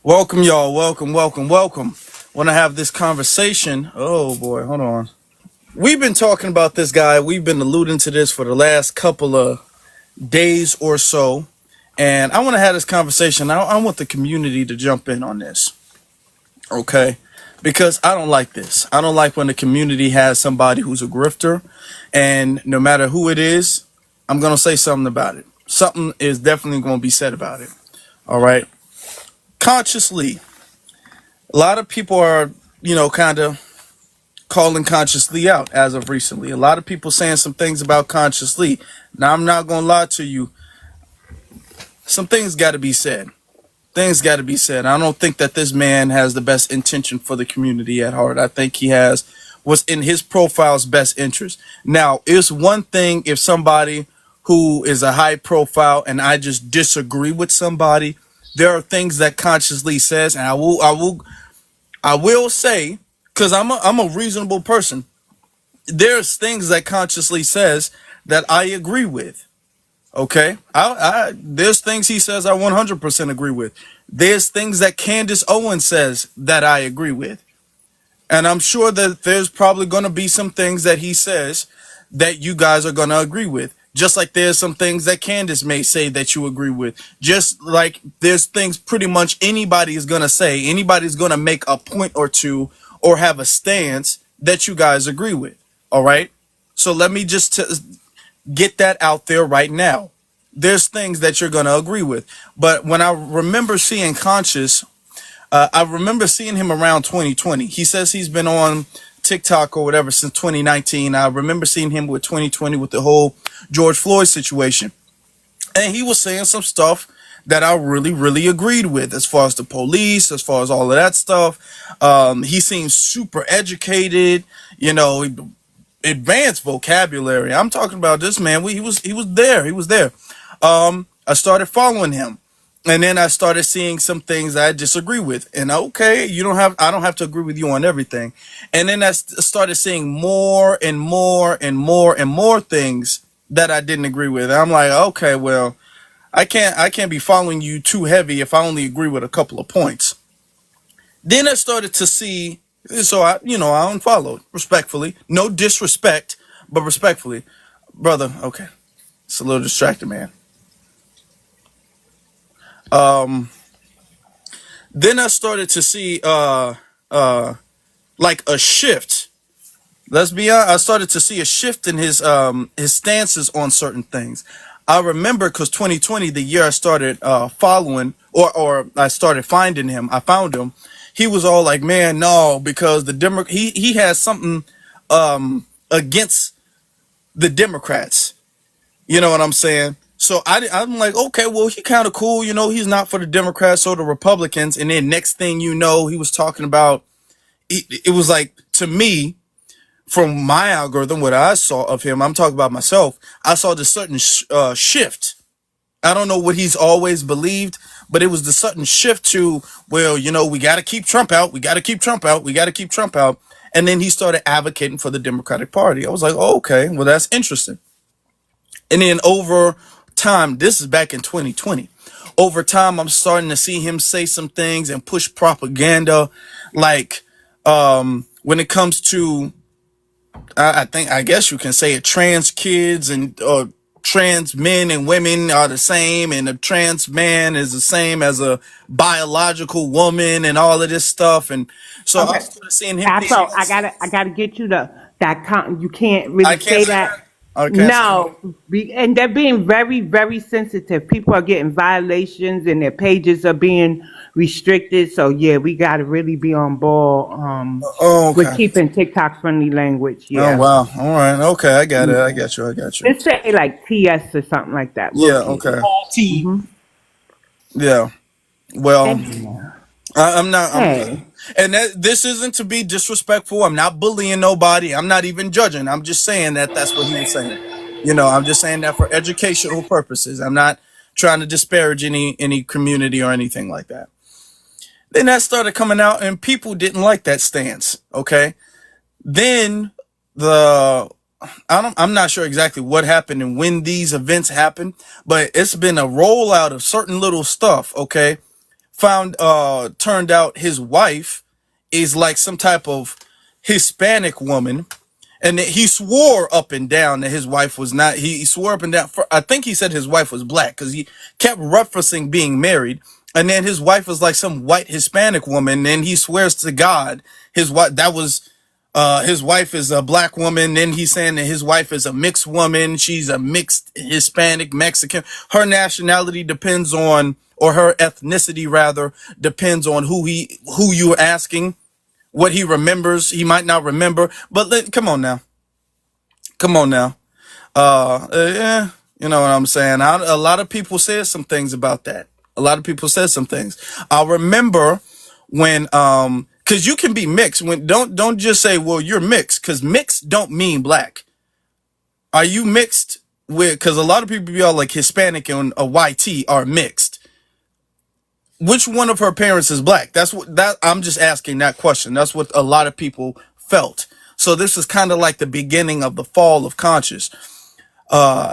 Welcome, y'all. Welcome. Want to have this conversation? Oh boy, hold on. We've been talking about this guy. We've been alluding to this for the last couple of days or so, and I want to have this conversation. I want the community to jump in on this, okay? Because I don't like this. I don't like when the community has somebody who's a grifter, and no matter who it is, I'm gonna say something about it. Something is definitely going to be said about it. All right. Consciously, a lot of people are, kind of calling Consciously out as of recently. A lot of people saying some things about Consciously. Now, I'm not going to lie to you. Some things got to be said. Things got to be said. I don't think that this man has the best intention for the community at heart. I think he has what's in his profile's best interest. Now, it's one thing if somebody who is a high profile and I just disagree with somebody. There are things that Consciously says, and I will say, because I'm a reasonable person. There's things that Consciously says that I agree with. Okay, there's things he says I 100% agree with. There's things that Candace Owens says that I agree with, and I'm sure that there's probably going to be some things that he says that you guys are going to agree with. Just like there's some things that Candace may say that you agree with. Just like there's things pretty much anybody is going to say. Anybody's going to make a point or two or have a stance that you guys agree with. All right. So let me just get that out there right now. There's things that you're going to agree with. But when I remember seeing I remember seeing him around 2020. He says he's been on TikTok or whatever since 2019. I remember seeing him with 2020 with the whole George Floyd situation. And he was saying some stuff that I really, really agreed with as far as the police, as far as all of that stuff. He seems super educated, advanced vocabulary. I'm talking about this man. He was there. He was there. I started following him. And then I started seeing some things I disagree with. And okay, I don't have to agree with you on everything. And then I started seeing more and more and more and more things that I didn't agree with. And I'm like, okay, well, I can't be following you too heavy if I only agree with a couple of points. Then I started to see, so I unfollowed respectfully. No disrespect, but respectfully. Brother, okay. It's a little distracted, man. Then I started to see like a shift. Let's be honest, I started to see a shift in his stances on certain things. I remember because 2020, the year I started following or I started finding him, I found him. He was all like, "Man, no," because he has something against the Democrats. You know what I'm saying? So I'm like, okay, well, he kind of cool. He's not for the Democrats or the Republicans. And then next thing you know, he was talking about, it was like, to me, from my algorithm, what I saw of him, I'm talking about myself, I saw this certain shift. I don't know what he's always believed, but it was the sudden shift to, well, we got to keep Trump out. We got to keep Trump out. We got to keep Trump out. And then he started advocating for the Democratic Party. I was like, oh, okay, well, that's interesting. And then over time, this is back in 2020. Over time, I'm starting to see him say some things and push propaganda, like when it comes to, I guess you can say it, trans kids and trans men and women are the same, and a trans man is the same as a biological woman, and all of this stuff. And so I Okay. started seeing him. Afro, I gotta get you to that you can't I really can't say say that. that. I can't say that. No, and they're being very, very sensitive. People are getting violations and their pages are being restricted. So yeah, we gotta really be on ball Oh, with okay. keeping TikTok friendly language. Oh, Yeah. wow. All right. Okay. I got it. I Yeah. got you. I got you. Just say like TS or something like that. Yeah. Lowercase. Okay. T. Mm-hmm. Yeah. Well, Yeah. I'm not. Hey. And this isn't to be disrespectful. I'm not bullying nobody. I'm not even judging. I'm just saying that that's what he was saying. I'm just saying that for educational purposes. I'm not trying to disparage any community or anything like that. Then that started coming out, and people didn't like that stance. Okay. Then the I'm not sure exactly what happened and when these events happened, but it's been a rollout of certain little stuff. Okay. turned out his wife is like some type of Hispanic woman. And he swore up and down that his wife was not. He swore up and down. I think he said his wife was black because he kept referencing being married. And then his wife was like some white Hispanic woman. And he swears to God his wife his wife is a black woman. Then he's saying that his wife is a mixed woman. She's a mixed Hispanic Mexican. Her nationality depends on, or her ethnicity rather, depends on who you're asking. What he remembers, he might not remember. But come on now. Yeah, you know what I'm saying. A lot of people said some things about that. A lot of people said some things. I remember when, because you can be mixed. When don't just say, well, you're mixed, because mixed don't mean black. Are you mixed with? Because a lot of people be all like Hispanic and a YT are mixed. Which one of her parents is black? I'm just asking that question. That's what a lot of people felt. So this is kind of like the beginning of the fall of conscious.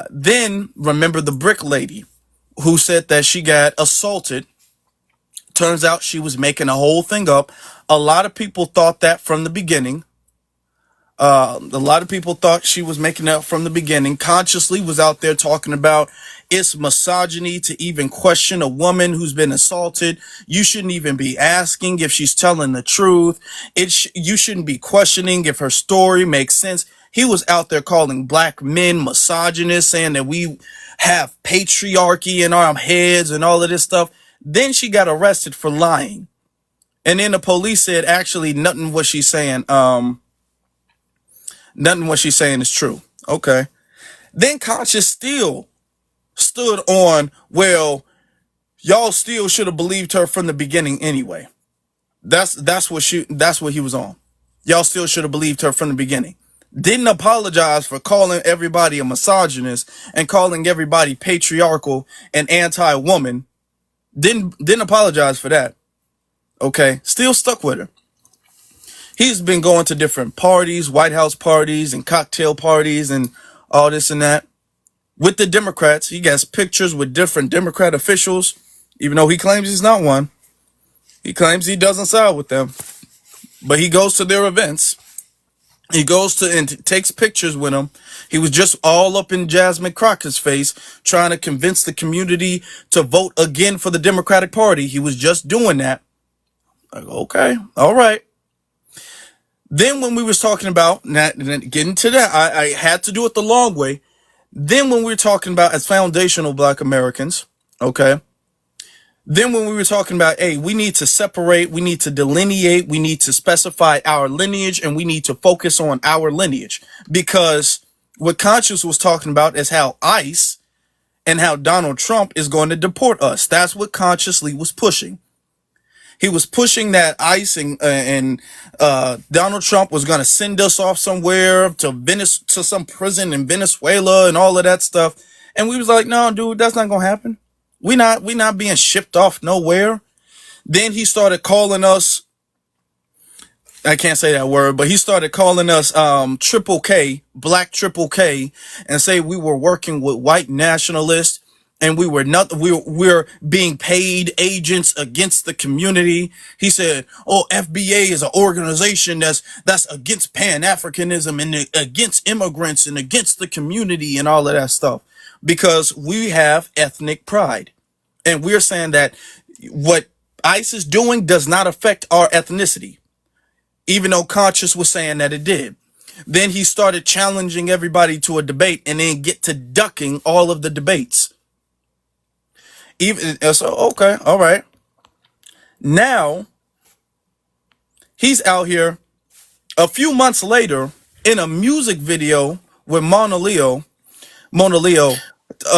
Then remember the brick lady who said that she got assaulted. Turns out she was making a whole thing up. A lot of people thought that from the beginning. A lot of people thought she was making it up from the beginning. Consciously was out there talking about it's misogyny to even question a woman who's been assaulted. You shouldn't even be asking if she's telling the truth. You shouldn't be questioning if her story makes sense. He was out there calling black men misogynists, saying that we have patriarchy in our heads and all of this stuff. Then she got arrested for lying. And then the police said, actually, nothing what she's saying is true. Okay. Then Conscious still stood on, well, y'all still should have believed her from the beginning anyway. That's what he was on. Y'all still should have believed her from the beginning. Didn't apologize for calling everybody a misogynist and calling everybody patriarchal and anti-woman. Didn't apologize for that. Okay. Still stuck with her. He's been going to different parties, White House parties and cocktail parties and all this and that. With the Democrats, he gets pictures with different Democrat officials, even though he claims he's not one. He claims he doesn't side with them. But he goes to their events. He goes to and takes pictures with them. He was just all up in Jasmine Crockett's face, trying to convince the community to vote again for the Democratic Party. He was just doing that. Like, okay, all right. Then when we was talking about, getting to that, I had to do it the long way. Then when we were talking about as foundational black Americans, okay. Then when we were talking about, hey, we need to separate, we need to delineate, we need to specify our lineage, and we need to focus on our lineage. Because what Conscious was talking about is how ICE and how Donald Trump is going to deport us. That's what Consciously was pushing. He was pushing that ICE and Donald Trump was going to send us off somewhere to some prison in Venezuela and all of that stuff. And we was like, no, dude, that's not going to happen. We not being shipped off nowhere. Then he started calling us, I can't say that word, but he started calling us Triple K, Black Triple K, and say we were working with white nationalists. And we're being paid agents against the community. He said, oh, FBA is an organization that's against Pan-Africanism and against immigrants and against the community and all of that stuff. Because we have ethnic pride. And we're saying that what ICE is doing does not affect our ethnicity. Even though Conscious was saying that it did. Then he started challenging everybody to a debate and then get to ducking all of the debates. So, okay, all right. Now, he's out here a few months later in a music video with Mona Leo,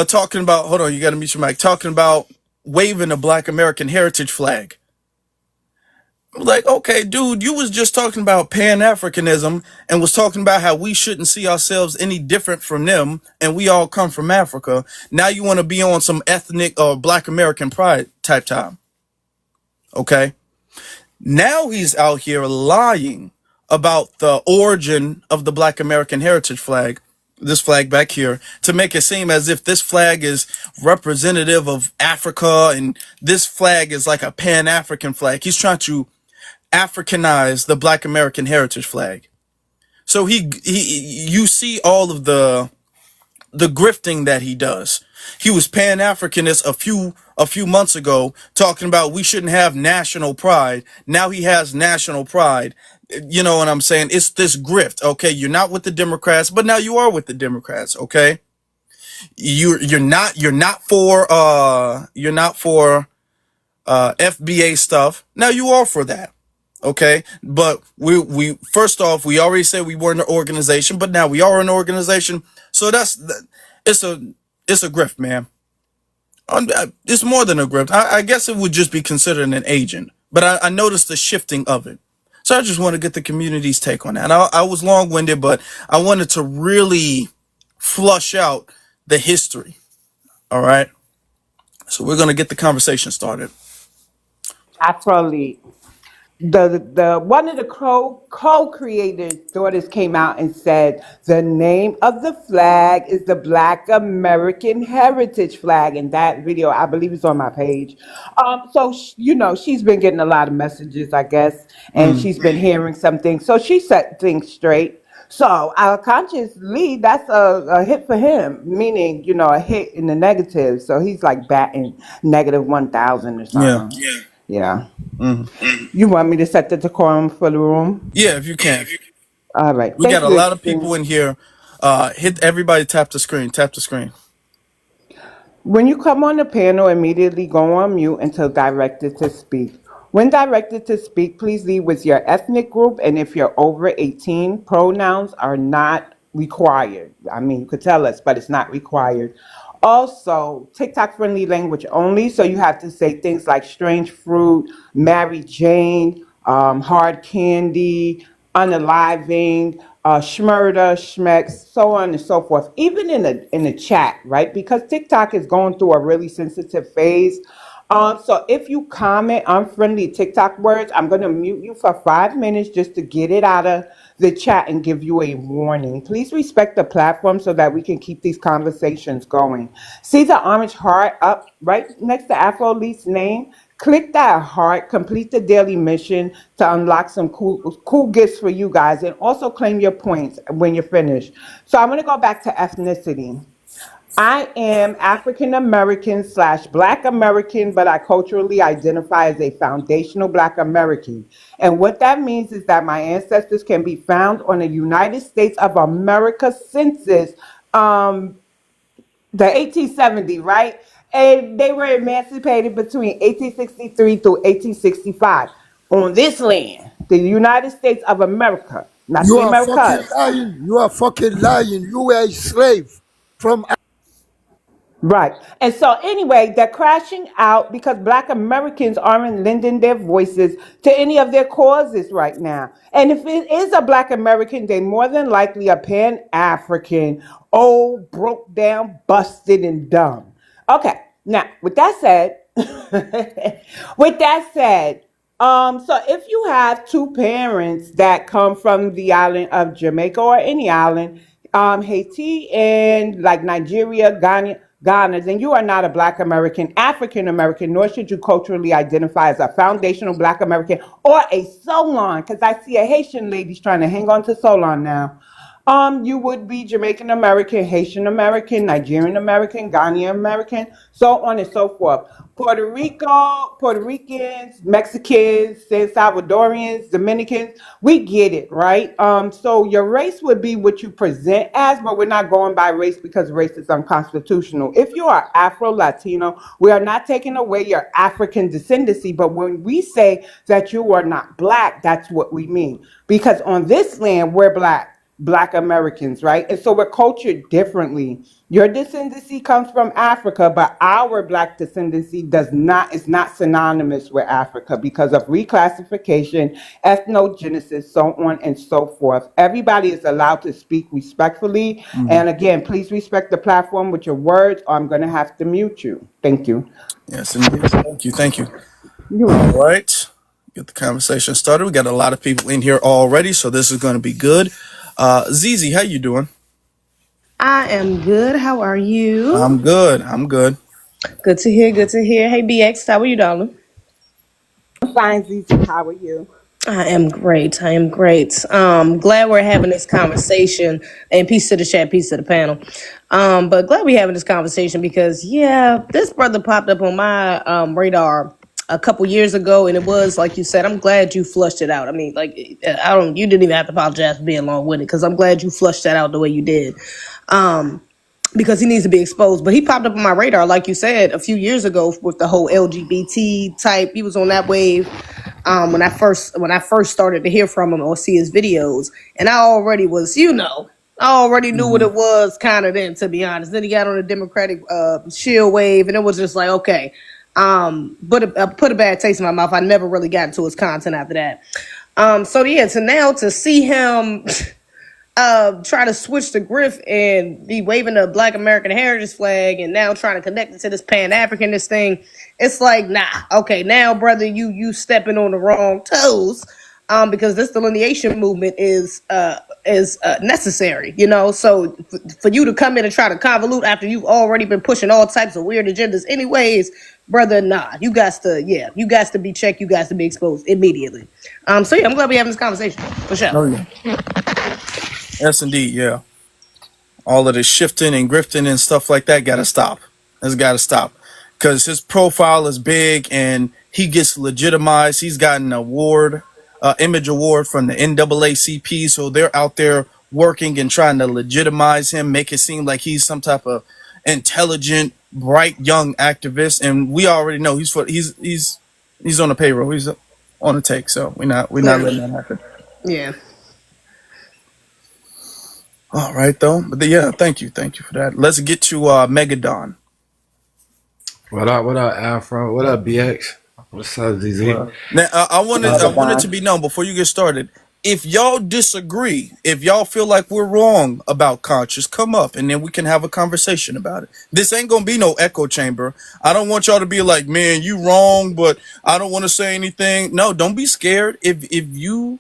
talking about, hold on, you got to mute your mic, talking about waving a Black American heritage flag. Like, okay, dude, you was just talking about Pan-Africanism and was talking about how we shouldn't see ourselves any different from them and we all come from Africa. Now you want to be on some ethnic or Black American pride type time. Okay. Now he's out here lying about the origin of the Black American heritage flag. this flag back here to make it seem as if this flag is representative of Africa and this flag is like a Pan-African flag. He's trying to Africanize the Black American heritage flag. So you see all of the grifting that he does. He was Pan-Africanist a few months ago, talking about we shouldn't have national pride. Now he has national pride. You know what I'm saying? It's this grift. Okay, you're not with the Democrats, but now you are with the Democrats. Okay, you're not for FBA stuff. Now you are for that. Okay, but we first off, we already said we weren't an organization, but now we are an organization. So it's a it's a grift, man. It's more than a grift. I guess it would just be considered an agent, but I noticed the shifting of it. So I just want to get the community's take on that. I was long winded, but I wanted to really flush out the history. All right, so we're gonna get the conversation started. Afro the one of the co-creators daughters came out and said the name of the flag is the Black American Heritage flag, and that video I believe is on my page. She's been getting a lot of messages, I guess, and Mm, she's been hearing some things, so she set things straight. So our conscious Lee, that's a hit for him, meaning, a hit in the negative. So he's like batting negative 1,000 or yeah. something. Yeah. Mm. You want me to set the decorum for the room? Yeah, if you can. All right. We got Thank a you, lot of Extreme. people in here. Hit everybody. Tap the screen. Tap the screen. When you come on the panel, immediately go on mute until directed to speak. When directed to speak, please lead with your ethnic group, and if you're over 18, pronouns are not required. I mean, you could tell us, but it's not required. Also, TikTok friendly language only, so you have to say things like strange fruit, Mary Jane, hard candy, unaliving, schmurda, schmex, so on and so forth. Even in the chat, right? Because TikTok is going through a really sensitive phase. So if you comment unfriendly TikTok words, I'm going to mute you for 5 minutes just to get it out of the chat and give you a warning. Please respect the platform so that we can keep these conversations going. See the orange heart up right next to Afro Lee's name? Click that heart, complete the daily mission to unlock some cool gifts for you guys, and also claim your points when you're finished. So I'm going to go back to ethnicity. I am African American slash Black American, but I culturally identify as a foundational Black American. And what that means is that my ancestors can be found on the United States of America census, um, the 1870, right? And they were emancipated between 1863 through 1865 on this land, the United States of America, not You the are fucking Americas. lying. You are fucking lying. You were a slave from. Right. And so, anyway, they're crashing out because Black Americans aren't lending their voices to any of their causes right now. And if it is a Black American, they more than likely a Pan African, old, broke down, busted, and dumb. Okay. Now, with that said, so if you have two parents that come from the island of Jamaica or any island, Haiti and like Nigeria, Ghana, then you are not a Black American, African American, nor should you culturally identify as a foundational Black American or a Solon, because I see a Haitian lady's trying to hang on to Solon now. You would be Jamaican American, Haitian American, Nigerian American, Ghanaian American, so on and so forth. Puerto Ricans, Mexicans, San Salvadorians, Dominicans, we get it, right? So your race would be what you present as, but we're not going by race because race is unconstitutional. If you are Afro Latino, we are not taking away your African descendancy, but when we say that you are not Black, that's what we mean. Because on this land, we're Black Americans, right? And so we're cultured differently. Your descendancy comes from Africa, but our Black descendancy is not synonymous with Africa because of reclassification, ethnogenesis, so on and so forth. Everybody is allowed to speak respectfully. Hmm. And again, please respect the platform with your words, or I'm going to have to mute you. Thank you. Yes, indeed. Thank you. Thank you. You're All welcome. right. Get the conversation started. We got a lot of people in here already, so this is going to be good. Zizi, how you doing? I am good. How are you? I'm good. I'm good. Good to hear. Good to hear. Hey, BX, how are you, darling? I'm fine, Zizi. How are you? I am great. I am great. Glad we're having this conversation. And peace to the chat, peace to the panel. But glad we're having this conversation because yeah, this brother popped up on my radar a couple years ago, and it was like you said. I'm glad you flushed it out. I mean, like I don't. You didn't even have to apologize for being long winded because I'm glad you flushed that out the way you did. Because he needs to be exposed. But he popped up on my radar, like you said, a few years ago with the whole LGBT type. He was on that wave when I first started to hear from him or see his videos, and I already was, I already knew what Hmm. it was kind of then, to be honest. Then he got on the Democratic shield wave, and it was just like, okay, put a bad taste in my mouth. I never really got into his content after that. So yeah, to now to see him try to switch the griff and be waving the Black American Heritage flag and now trying to connect it to this Pan-Africanist thing, it's like, nah, okay, now brother, you stepping on the wrong toes, because this delineation movement is necessary, So for you to come in and try to convolute after you've already been pushing all types of weird agendas, anyways, brother, nah, you got to be checked, you got to be exposed immediately. So yeah, I'm glad we having this conversation for sure. Oh yeah. Yes, indeed. Yeah. All of the shifting and grifting and stuff like that gotta stop. It's gotta stop because his profile is big and he gets legitimized. He's gotten an award, image award from the NAACP. So they're out there working and trying to legitimize him, make it seem like he's some type of intelligent, bright young activist. And we already know he's on the payroll. He's on the take. So we're not letting Clearly. that happen. Yeah. All right, though. But yeah, thank you for that. Let's get to Megadon. What up? What up, Afro? What up, BX? What's up, ZZ? Now, I wanted to Megadon. be known before you get started. If y'all disagree, if y'all feel like we're wrong about conscious, come up and then we can have a conversation about it. This ain't gonna be no echo chamber. I don't want y'all to be like, man, you wrong, but I don't want to say anything. No, don't be scared. If you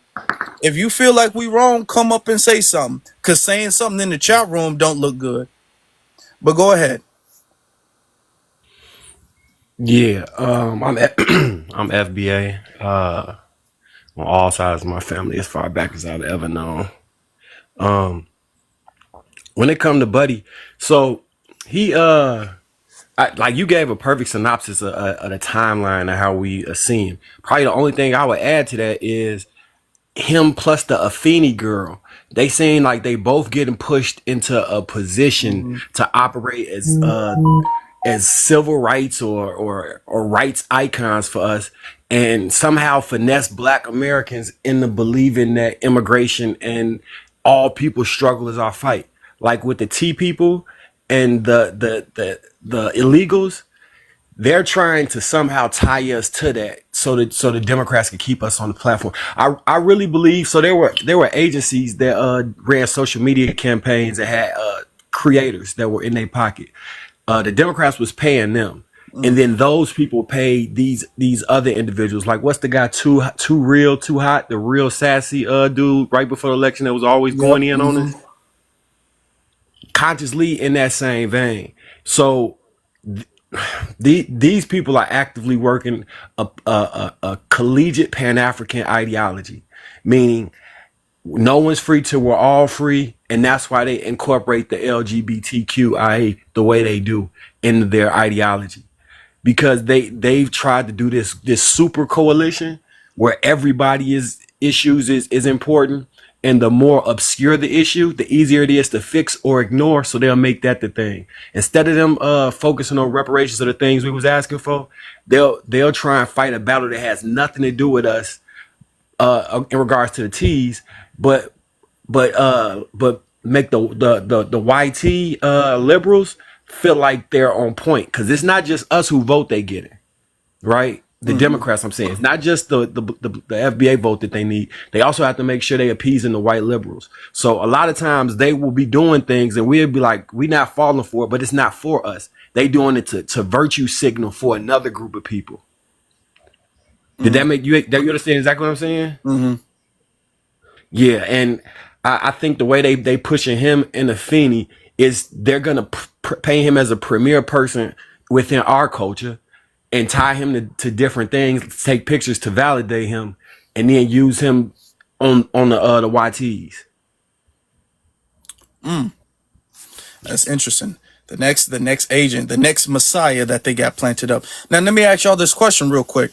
feel like we wrong, come up and say something. Cause saying something in the chat room don't look good. But go ahead. Yeah, I'm FBA on all sides of my family, as far back as I've ever known. Um, when it come to Buddy, so he like you gave a perfect synopsis of the timeline of how we see him. Probably the only thing I would add to that is him plus the Afeni girl. They seem like they both getting pushed into a position Hmm. to operate as civil rights or rights icons for us, and somehow finesse Black Americans into believing that immigration and all people struggle is our fight. Like with the T people and the illegals, they're trying to somehow tie us to that so the Democrats can keep us on the platform. I really believe so. There were agencies that ran social media campaigns that had creators that were in their pocket. The Democrats was paying them, and then those people paid these other individuals. Like what's the guy too real too hot, the real sassy dude right before the election that was always Yep. going in on Hmm. us. Consciously in that same vein. So these people are actively working a collegiate Pan-African ideology, meaning no one's free till we're all free, and that's why they incorporate the LGBTQIA the way they do into their ideology, because they've tried to do this super coalition where everybody is issues is important, and the more obscure the issue, the easier it is to fix or ignore. So they'll make that the thing instead of them focusing on reparations of the things we was asking for. They'll try and fight a battle that has nothing to do with us in regards to the T's, but but make the YT liberals feel like they're on point, because it's not just us who vote they get it right. The Hmm. Democrats, I'm saying, it's not just the FBA vote that they need. They also have to make sure they appeasing the white liberals. So a lot of times they will be doing things and we'll be like, we're not falling for it, but it's not for us. They doing it to virtue signal for another group of people. Did that make you understand exactly what I'm saying? Hmm. Yeah, and I think the way they pushing him and the Feeney is they're gonna pay him as a premier person within our culture and tie him to different things, take pictures to validate him, and then use him on the YTs. That's interesting. The next agent, the next messiah that they got planted up. Now let me ask y'all this question real quick.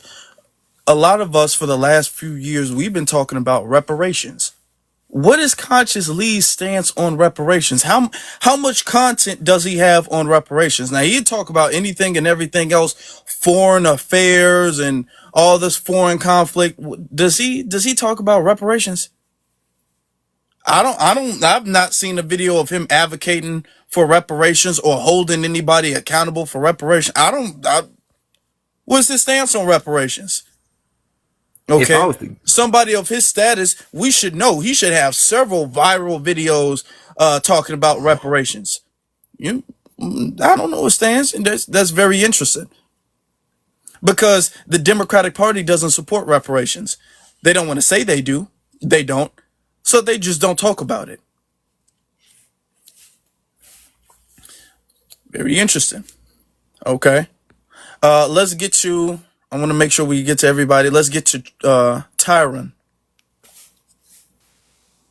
A lot of us for the last few years we've been talking about reparations. What is Conscious Lee's stance on reparations? How much content does he have on reparations? Now he'd talk about anything and everything else, foreign affairs and all this foreign conflict. Does he talk about reparations? I've not seen a video of him advocating for reparations or holding anybody accountable for reparations. What's his stance on reparations? If I Okay. was to, Somebody of his status, we should know he should have several viral videos talking about reparations. I don't know his stance, and that's very interesting. Because the Democratic Party doesn't support reparations. They don't want to say they do. They don't. So they just don't talk about it. Very interesting. Okay. Let's get to, I want to make sure we get to everybody. Let's get to Tyron.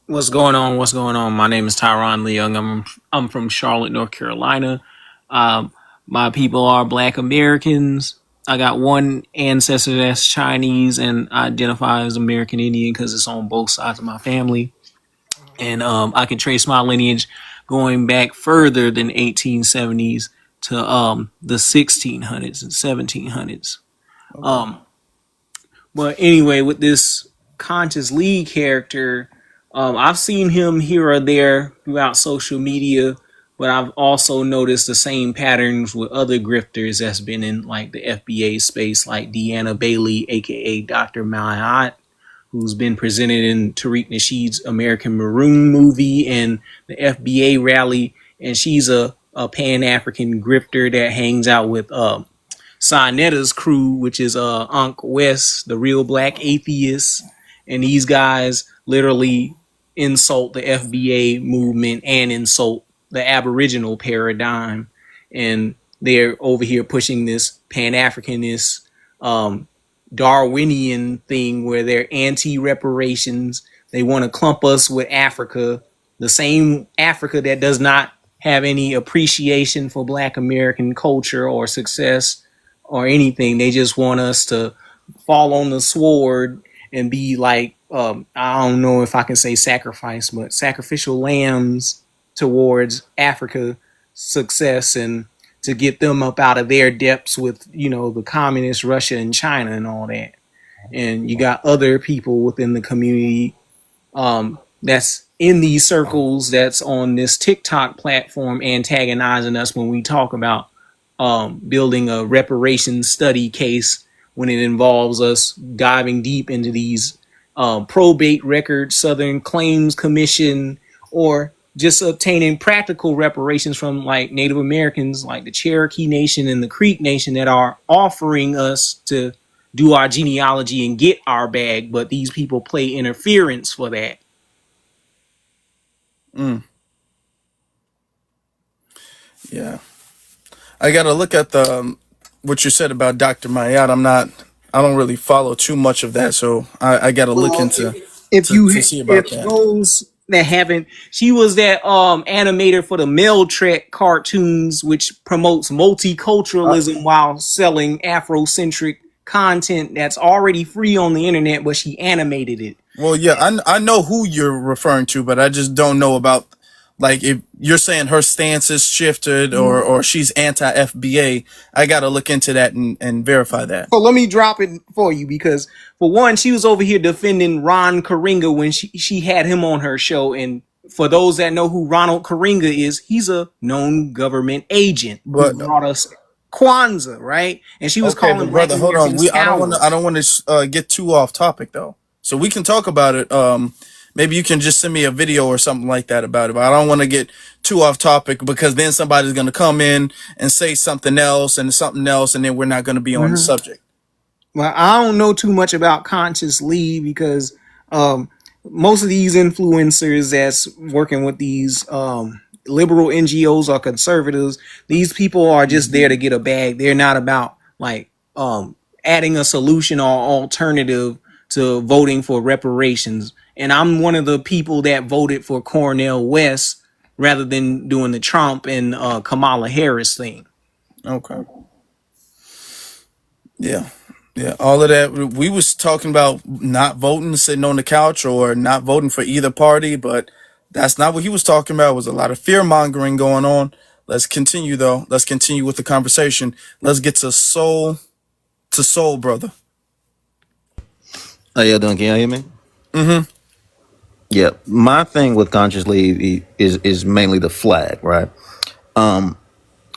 What's going on? What's going on? My name is Tyron Lee Young. I'm from Charlotte, North Carolina. My people are Black Americans. I got one ancestor that's Chinese and I identify as American Indian because it's on both sides of my family. And I can trace my lineage going back further than 1870s to the 1600s and 1700s. But anyway, with this Conscious Lee character, I've seen him here or there throughout social media, but I've also noticed the same patterns with other grifters that's been in like the FBA space, like Deanna Bailey, aka Dr. Mayat, who's been presented in Tariq Nasheed's American Maroon movie and the FBA rally, and she's a Pan-African grifter that hangs out with Sinetta's crew, which is Unc West, the real black atheist, and these guys literally insult the FBA movement and insult the Aboriginal paradigm, and they're over here pushing this Pan-Africanist Darwinian thing where they're anti-reparations. They want to clump us with Africa, the same Africa that does not have any appreciation for Black American culture or success or anything. They just want us to fall on the sword and be like, I don't know if I can say sacrifice, but sacrificial lambs towards Africa success and to get them up out of their depths with, the communist Russia and China and all that. And you got other people within the community that's in these circles that's on this TikTok platform antagonizing us when we talk about building a reparations study case when it involves us diving deep into these probate records, Southern Claims Commission, or just obtaining practical reparations from like Native Americans like the Cherokee Nation and the Creek Nation that are offering us to do our genealogy and get our bag, but these people play interference for that. Yeah. I got to look at what you said about Dr. Mayat. I don't really follow too much of that. So I got to look into to see about if that. those that haven't, she was that animator for the Mail Trek cartoons, which promotes multiculturalism while selling Afrocentric content that's already free on the internet, but she animated it. Well, yeah, I know who you're referring to, but I just don't know about, like, if you're saying her stance has shifted or she's anti-FBA. I got to look into that and verify that. So let me drop it for you because, for one, she was over here defending Ron Karinga when she had him on her show. And for those that know who Ronald Karinga is, he's a known government agent who brought us Kwanzaa, right? And she was calling brother, hold on. I don't want to get too off topic though. So we can talk about it. Maybe you can just send me a video or something like that about it. But I don't want to get too off topic because then somebody's going to come in and say something else, and then we're not going to be on the subject. Well, I don't know too much about Conscious Lee because most of these influencers that's working with these liberal NGOs or conservatives. These people are just there to get a bag. They're not about like adding a solution or alternative to voting for reparations. And I'm one of the people that voted for Cornel West rather than doing the Trump and Kamala Harris thing. Okay. Yeah. Yeah. All of that. We was talking about not voting, sitting on the couch, or not voting for either party, but that's not what he was talking about. It was a lot of fear mongering going on. Let's continue though. Let's continue with the conversation. Let's get to soul, brother. How y'all doing? Can y'all hear me? Mm-hmm. Yeah. My thing with consciously is mainly the flag, right? I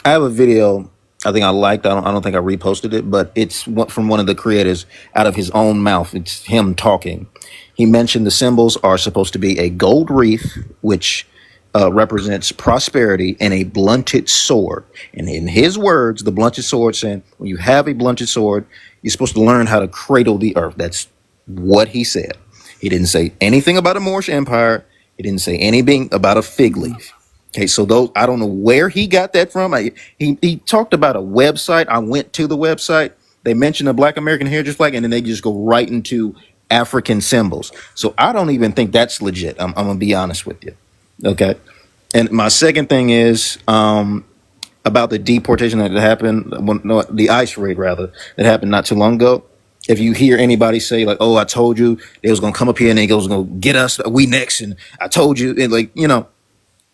have a video I think I liked. I don't think I reposted it, but it's from one of the creators out of his own mouth. It's him talking. He mentioned the symbols are supposed to be a gold wreath, which represents prosperity, and a blunted sword. And in his words, the blunted sword saying, when you have a blunted sword, you're supposed to learn how to cradle the earth. That's what he said. He didn't say anything about a Moorish empire. He didn't say anything about a fig leaf. Okay, so those, I don't know where he got that from. He talked about a website. I went to the website. They mentioned the Black American Heritage Flag, and then they just go right into African symbols. So I don't even think that's legit. I'm gonna be honest with you. Okay, and my second thing is about the deportation that happened. No, the ICE raid rather that happened not too long ago. If you hear anybody say like, "Oh, I told you they was gonna come up here and they was gonna get us, we next," and I told you, and like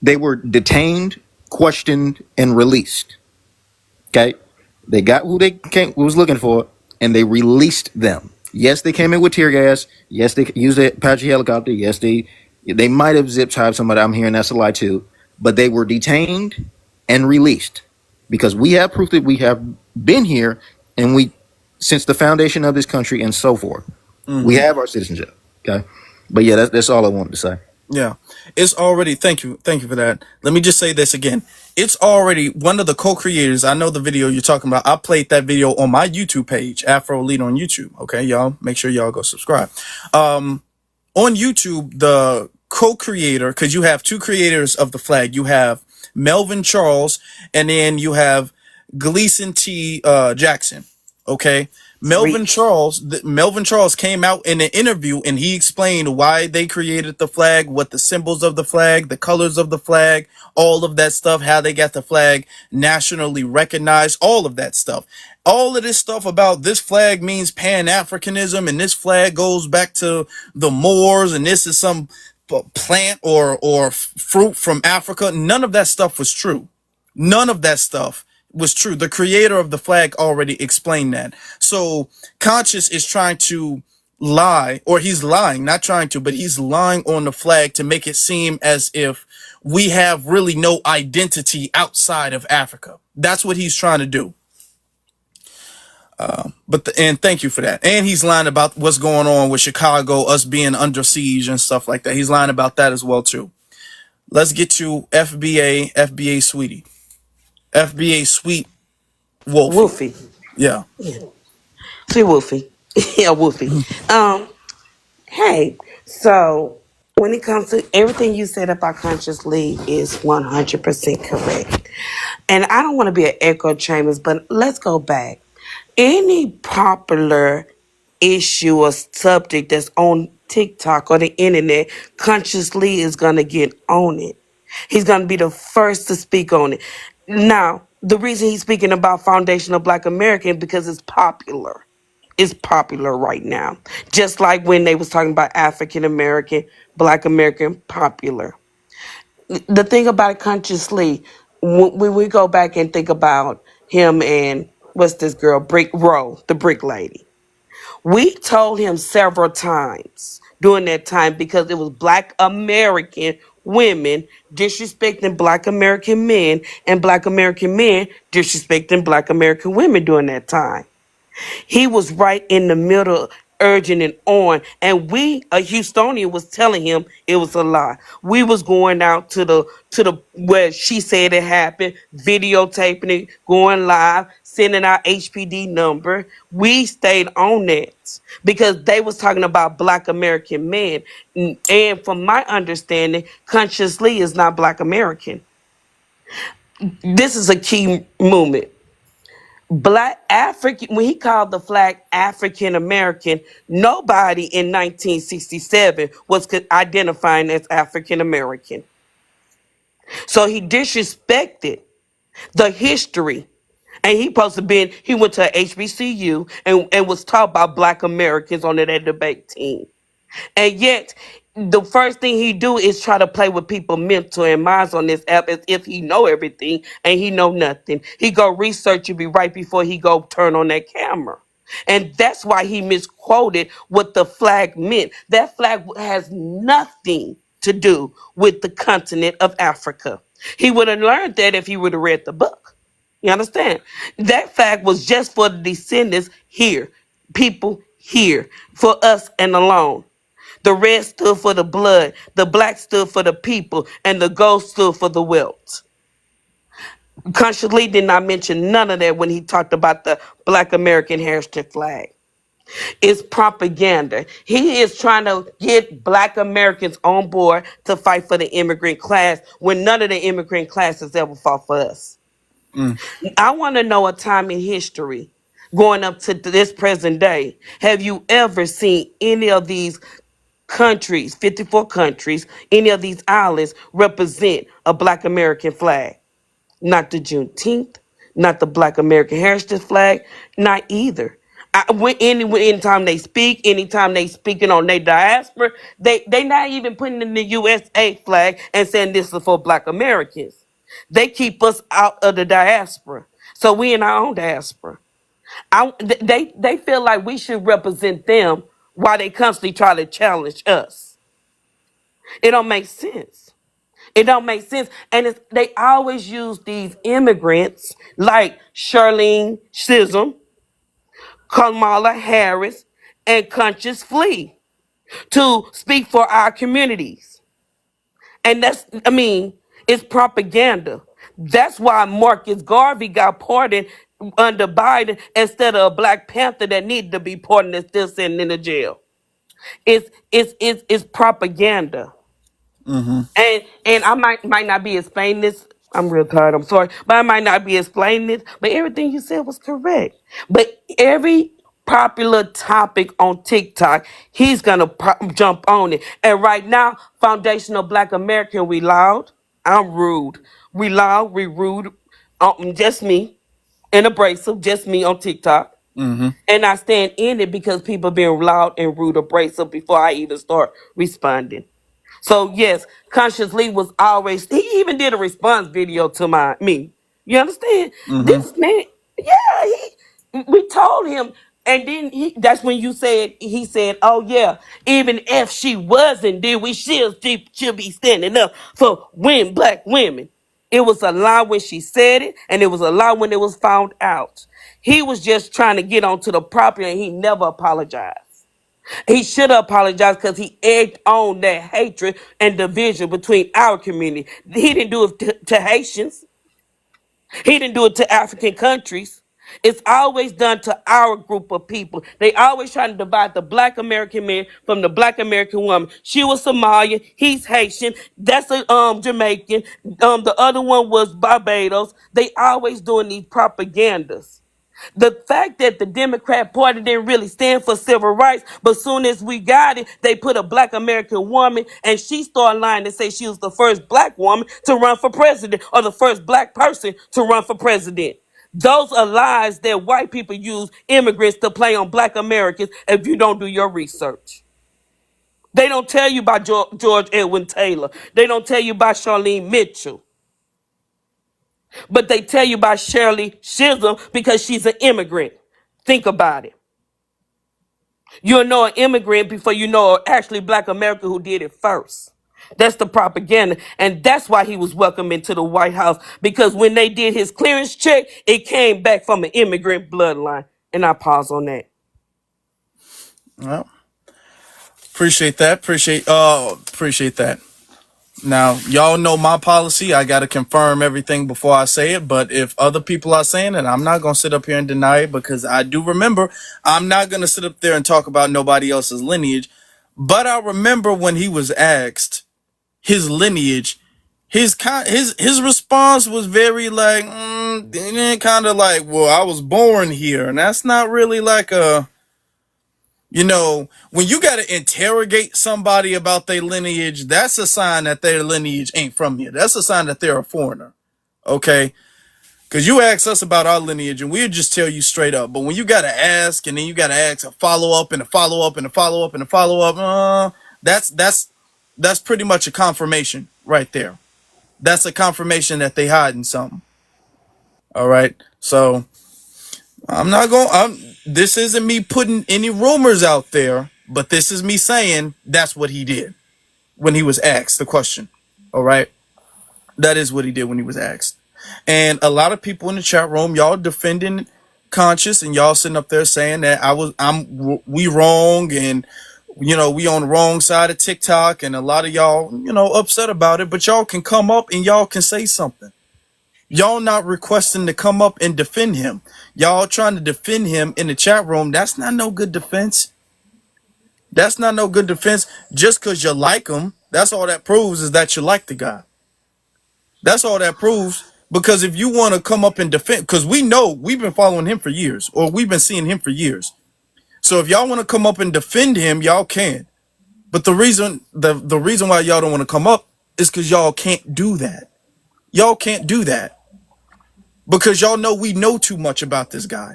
they were detained, questioned, and released. Okay, they got who they was looking for, and they released them. Yes, they came in with tear gas. Yes, they used a Apache helicopter. Yes, they might have zip tied somebody. I'm hearing that's a lie too, but they were detained and released because we have proof that we have been here and we since the foundation of this country and so forth. We have our citizenship. Okay, but yeah, that's all I wanted to say. Yeah, it's already. Thank you for that. Let me just say this again. It's already one of the co-creators. I know the video you're talking about. I played that video on my YouTube page, Afro Elite on YouTube. Okay, y'all, make sure y'all go subscribe. On YouTube, the co-creator, because you have two creators of the flag. You have Melvin Charles, and then you have Gleason T. Jackson. Okay. Melvin Charles came out in an interview and he explained why they created the flag, what the symbols of the flag, the colors of the flag, all of that stuff, how they got the flag nationally recognized, all of that stuff. All of this stuff about this flag means Pan-Africanism and this flag goes back to the Moors and this is some plant or fruit from Africa. None of that stuff was true. None of that stuff was true. The creator of the flag already explained that. So Conscious is trying to lie, or he's lying, not trying to, but he's lying on the flag to make it seem as if we have really no identity outside of Africa. That's what he's trying to do. And thank you for that. And he's lying about what's going on with Chicago, us being under siege and stuff like that. He's lying about that as well too. Let's get to FBA Sweetie. FBA Sweet Wolfie. Wolfie. Yeah. Sweet Wolfie. Yeah, Wolfie. Hey, so when it comes to everything you said about consciously is 100% correct. And I don't want to be an echo chambers, but let's go back. Any popular issue or subject that's on TikTok or the internet, consciously is going to get on it. He's going to be the first to speak on it. Now, the reason he's speaking about foundational Black American because it's popular. It's popular right now. Just like when they was talking about African American, Black American, popular. The thing about it consciously, when we go back and think about him and what's this girl, Brick Rowe, the brick lady. We told him several times during that time because it was Black American women disrespecting Black American men and Black American men disrespecting Black American women during that time. He was right in the middle, urging and on. And we, a Houstonian, was telling him it was a lie. We was going out to the where she said it happened, videotaping it, going live, sending our HPD number. We stayed on that because they was talking about Black American men. And from my understanding, Conscious Lee is not Black American. This is a key moment. Black African, when he called the flag African American, nobody in 1967 was identifying as African American. So he disrespected the history. And he went to HBCU and was taught by Black Americans on that debate team. And yet, the first thing he do is try to play with people mental and minds on this app as if he know everything and he know nothing. He go research you be right before he go turn on that camera. And that's why he misquoted what the flag meant. That flag has nothing to do with the continent of Africa. He would have learned that if he would have read the book. You understand? That flag was just for the descendants here, people here, for us and alone. The red stood for the blood, the black stood for the people, and the gold stood for the wealth. Conscious Lee did not mention none of that when he talked about the Black American heritage flag. It's propaganda. He is trying to get Black Americans on board to fight for the immigrant class when none of the immigrant classes ever fought for us. I want to know a time in history going up to this present day. Have you ever seen any of these countries, 54 countries, any of these islands represent a Black American flag? Not the Juneteenth, not the Black American Heritage flag, not either. Anytime they speak, anytime they speaking on their diaspora, they not even putting in the USA flag and saying this is for Black Americans. They keep us out of the diaspora, so we in our own diaspora. They feel like we should represent them while they constantly try to challenge us. It don't make sense. It don't make sense. And they always use these immigrants like Charlene Chisholm, Kamala Harris, and Conscious Flea to speak for our communities. And it's propaganda. That's why Marcus Garvey got pardoned under Biden instead of a Black Panther that needed to be pardoned and still sitting in the jail. It's propaganda. And I might not be explaining this. I'm real tired. I'm sorry, but I might not be explaining this. But everything you said was correct. But every popular topic on TikTok, he's gonna jump on it. And right now, foundational Black American, we loud. I'm rude. We loud. We rude. Just me, and abrasive. Just me on TikTok. And I stand in it because people being loud and rude, abrasive before I even start responding. So yes, Conscious Lee was always. He even did a response video to me. You understand? This man, yeah. We told him, and then that's when he said, "Oh yeah, even if she wasn't, then she should be standing up for Black women." It was a lie when she said it, and it was a lie when it was found out. He was just trying to get onto the property, and he never apologized. He should have apologized because he egged on that hatred and division between our community. He didn't do it to Haitians. He didn't do it to African countries. It's always done to our group of people. They always trying to divide the Black American man from the Black American woman. She was Somalian. He's Haitian. That's a Jamaican. The other one was Barbados. They always doing these propagandas. The fact that the Democrat Party didn't really stand for civil rights, but soon as we got it, they put a Black American woman, and she started lying to say she was the first Black woman to run for president or the first Black person to run for president. Those are lies that white people use immigrants to play on Black Americans if you don't do your research. They don't tell you about George Edwin Taylor. They don't tell you about Charlene Mitchell. But they tell you about Shirley Chisholm because she's an immigrant. Think about it. You'll know an immigrant before you know an actually Black American who did it first. That's the propaganda. And that's why he was welcomed into the White House. Because when they did his clearance check, it came back from an immigrant bloodline. And I pause on that. Well, appreciate that. Appreciate that. Now, y'all know my policy. I got to confirm everything before I say it. But if other people are saying it, I'm not going to sit up here and deny it because I do remember I'm not going to sit up there and talk about nobody else's lineage. But I remember when he was asked his lineage, his response was very like, kind of like, well, I was born here, and that's not really like a, when you got to interrogate somebody about their lineage, that's a sign that their lineage ain't from here. That's a sign that they're a foreigner. Okay. Because you ask us about our lineage and we'll just tell you straight up. But when you got to ask and then you got to ask a follow up and a follow up and a follow up and a follow up, that's pretty much a confirmation right there. That's a confirmation that they hiding something. All right. So this isn't me putting any rumors out there, but this is me saying that's what he did when he was asked the question. All right. That is what he did when he was asked. And a lot of people in the chat room, y'all defending Conscious and y'all sitting up there saying that we wrong and we on the wrong side of TikTok, and a lot of y'all, upset about it, but y'all can come up and y'all can say something. Y'all not requesting to come up and defend him. Y'all trying to defend him in the chat room. That's not no good defense. That's not no good defense. Just because you like him, that's all that proves is that you like the guy. That's all that proves. Because if you want to come up and defend, because we know we've been following him for years, or we've been seeing him for years. So if y'all want to come up and defend him, y'all can. But the reason why y'all don't want to come up is because y'all can't do that. Y'all can't do that. Because y'all know we know too much about this guy.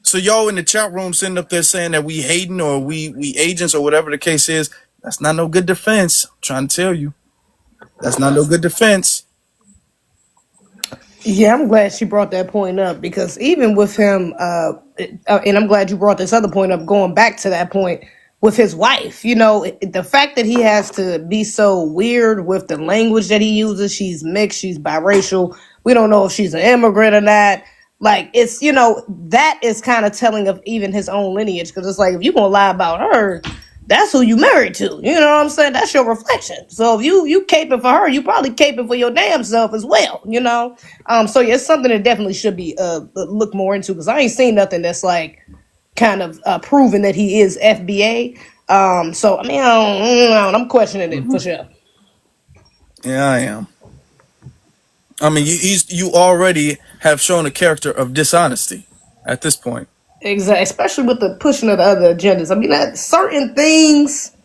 So y'all in the chat room sitting up there saying that we hating or we agents or whatever the case is, that's not no good defense. I'm trying to tell you. That's not no good defense. Yeah, I'm glad she brought that point up because even with him, and I'm glad you brought this other point up, going back to that point with his wife, the fact that he has to be so weird with the language that he uses, she's mixed, she's biracial, we don't know if she's an immigrant or not. Like, it's, that is kind of telling of even his own lineage because it's like, if you're going to lie about her, that's who you married to. You know what I'm saying? That's your reflection. So if you caping for her, you probably caping for your damn self as well, So yeah, it's something that definitely should be looked more into because I ain't seen nothing that's like kind of proven that he is FBA. So I mean, I'm questioning it for sure. Yeah, I am. I mean, you already have shown a character of dishonesty at this point. Exactly, especially with the pushing of the other agendas. I mean, certain things,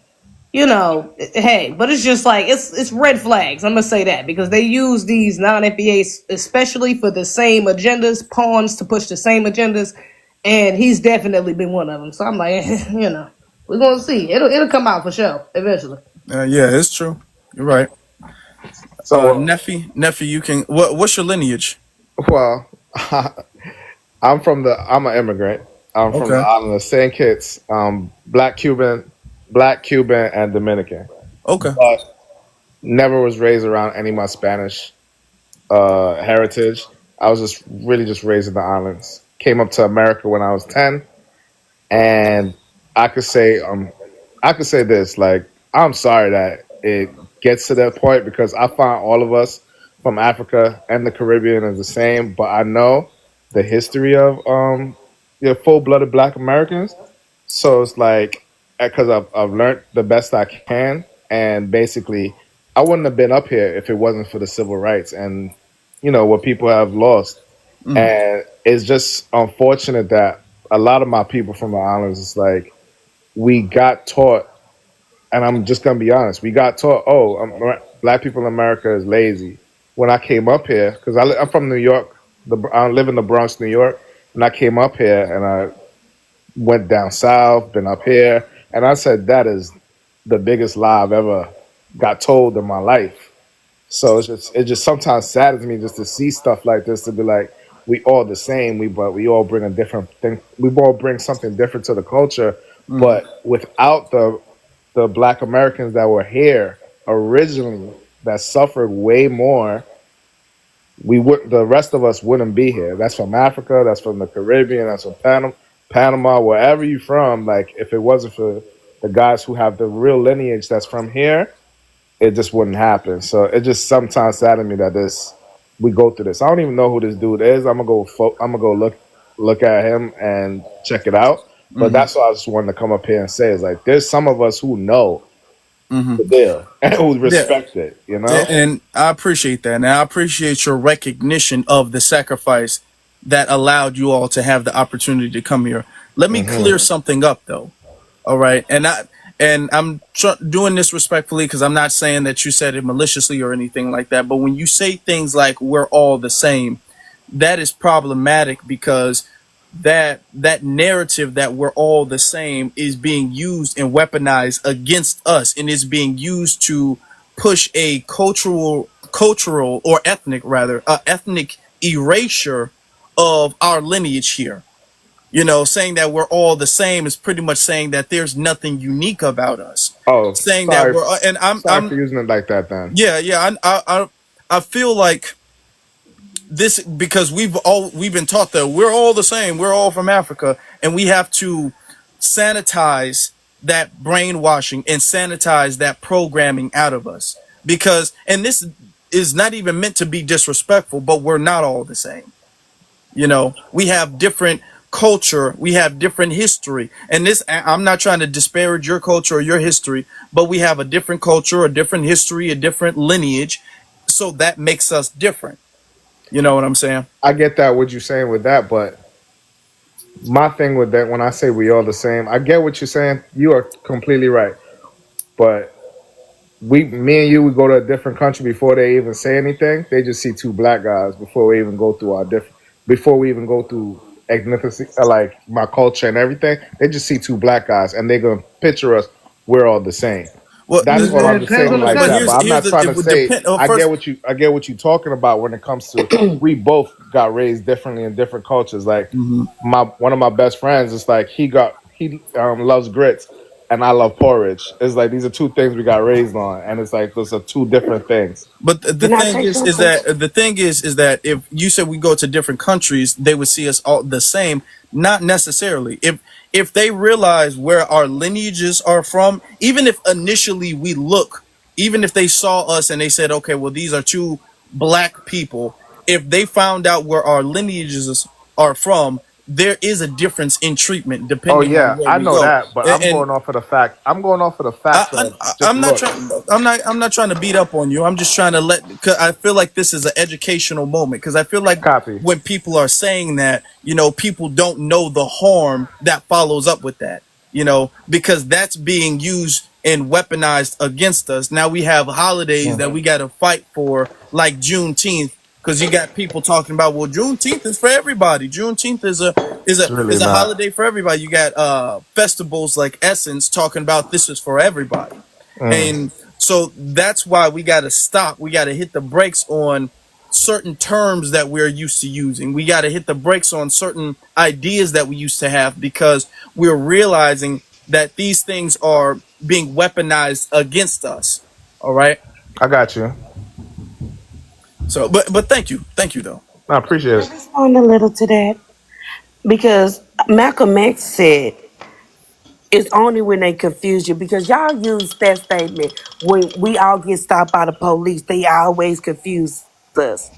hey, but it's just like it's red flags. I'm gonna say that because they use these non-FBAs especially for the same agendas, pawns to push the same agendas, and he's definitely been one of them. So I'm like, we're gonna see. It'll come out for sure eventually. Yeah, it's true. You're right. So, Nephew, you can. What's your lineage? well, I'm an immigrant. I'm from the Okay. island of Saint Kitts, black Cuban, and Dominican. Okay. But never was raised around any of my Spanish heritage. I was just raised in the islands. Came up to America when I was 10, and I could say this, like, I'm sorry that it gets to that point because I find all of us from Africa and the Caribbean is the same, but I know the history of full-blooded Black Americans. So it's like, because I've learned the best I can, and basically I wouldn't have been up here if it wasn't for the civil rights and what people have lost. And it's just unfortunate that a lot of my people from the islands, it's like we got taught, and I'm just gonna be honest, we got taught, oh, Black people in America is lazy. When I came up here, because I'm from New York, I live in the Bronx, New York, and I came up here and I went down south, been up here, and I said that is the biggest lie I've ever got told in my life. So it just sometimes saddens me just to see stuff like this, to be like, we all the same, but we all bring a different thing. We all bring something different to the culture, but without the Black Americans that were here originally, that suffered way more, the rest of us wouldn't be here. That's from Africa, that's from the Caribbean, that's from Panama, wherever you from. Like, if it wasn't for the guys who have the real lineage that's from here, it just wouldn't happen. So it just sometimes saddens me that we go through this. I don't even know who this dude is. I'm gonna go look at him and check it out. But that's what I just wanted to come up here and say, is like, there's some of us who know, the deal and who Yeah. respect it. You know. And I appreciate that. And I appreciate your recognition of the sacrifice that allowed you all to have the opportunity to come here. Let me Hmm. clear something up though. All right. I'm doing this respectfully because I'm not saying that you said it maliciously or anything like that. But when you say things like we're all the same, that is problematic because that narrative that we're all the same is being used and weaponized against us and is being used to push a cultural or ethnic rather ethnic erasure of our lineage here. You know, saying that we're all the same is pretty much saying that there's nothing unique about us. Oh, Saying that sorry. we're and Sorry for using it like that. Then yeah, I feel like this because we've been taught that we're all the same, we're all from Africa, and we have to sanitize that brainwashing and sanitize that programming out of us because and this is not even meant to be disrespectful, but we're not all the same. You know, we have different culture, we have different history, and this I'm not trying to disparage your culture or your history, but we have a different culture, a different history, a different lineage, so that makes us different. You know what I'm saying? I get that what you're saying with that, but my thing with that when I say we all the same, I get what you're saying. You are completely right, but me and you, we go to a different country before they even say anything. They just see two black guys before we even go through our different, before we even go through ethnicity, like my culture and everything. They just see two black guys and they're gonna picture us. We're all the same. Well, That's all It I'm just depends saying on the like but that. But country. I'm here's not the trying it to would say depend. Oh, I get first, what you're talking about when it comes to we both got raised differently in different cultures. Like mhm. my one of my best friends is like he loves grits and I love porridge. It's like these are two things we got raised on, and it's like those are two different things. But the Can I thing say is something? that if you said we go to different countries, they would see us all the same. Not necessarily. If they realize where our lineages are from, even if initially we look, even if they saw us and they said, okay, well these are two black people. If they found out where our lineages are from, there is a difference in treatment Oh depending on yeah, where I we know go. that, but I'm And going off of the fact. I'm going off of the fact of just I'm not looks. trying. I'm not trying to beat up on you. I'm just trying to let. Cause I feel like this is an educational moment. Because I feel like Copy. when people are saying that, you know, people don't know the harm that follows up with that. You know, because that's being used and weaponized against us. Now we have holidays Mm. that we got to fight for, like Juneteenth. Because you got people talking about, well, Juneteenth is for everybody. Juneteenth It's really is a not. holiday for everybody. You got festivals like Essence talking about this is for everybody. Mm. And so that's why we got to stop. We got to hit the brakes on certain terms that we're used to using. We got to hit the brakes on certain ideas that we used to have because we're realizing that these things are being weaponized against us. All right. I got you. So, but thank you though. I appreciate Can I it. respond a little to that? Because Malcolm X said it's only when they confuse you because y'all use that statement when we all get stopped by the police, they always confuse us.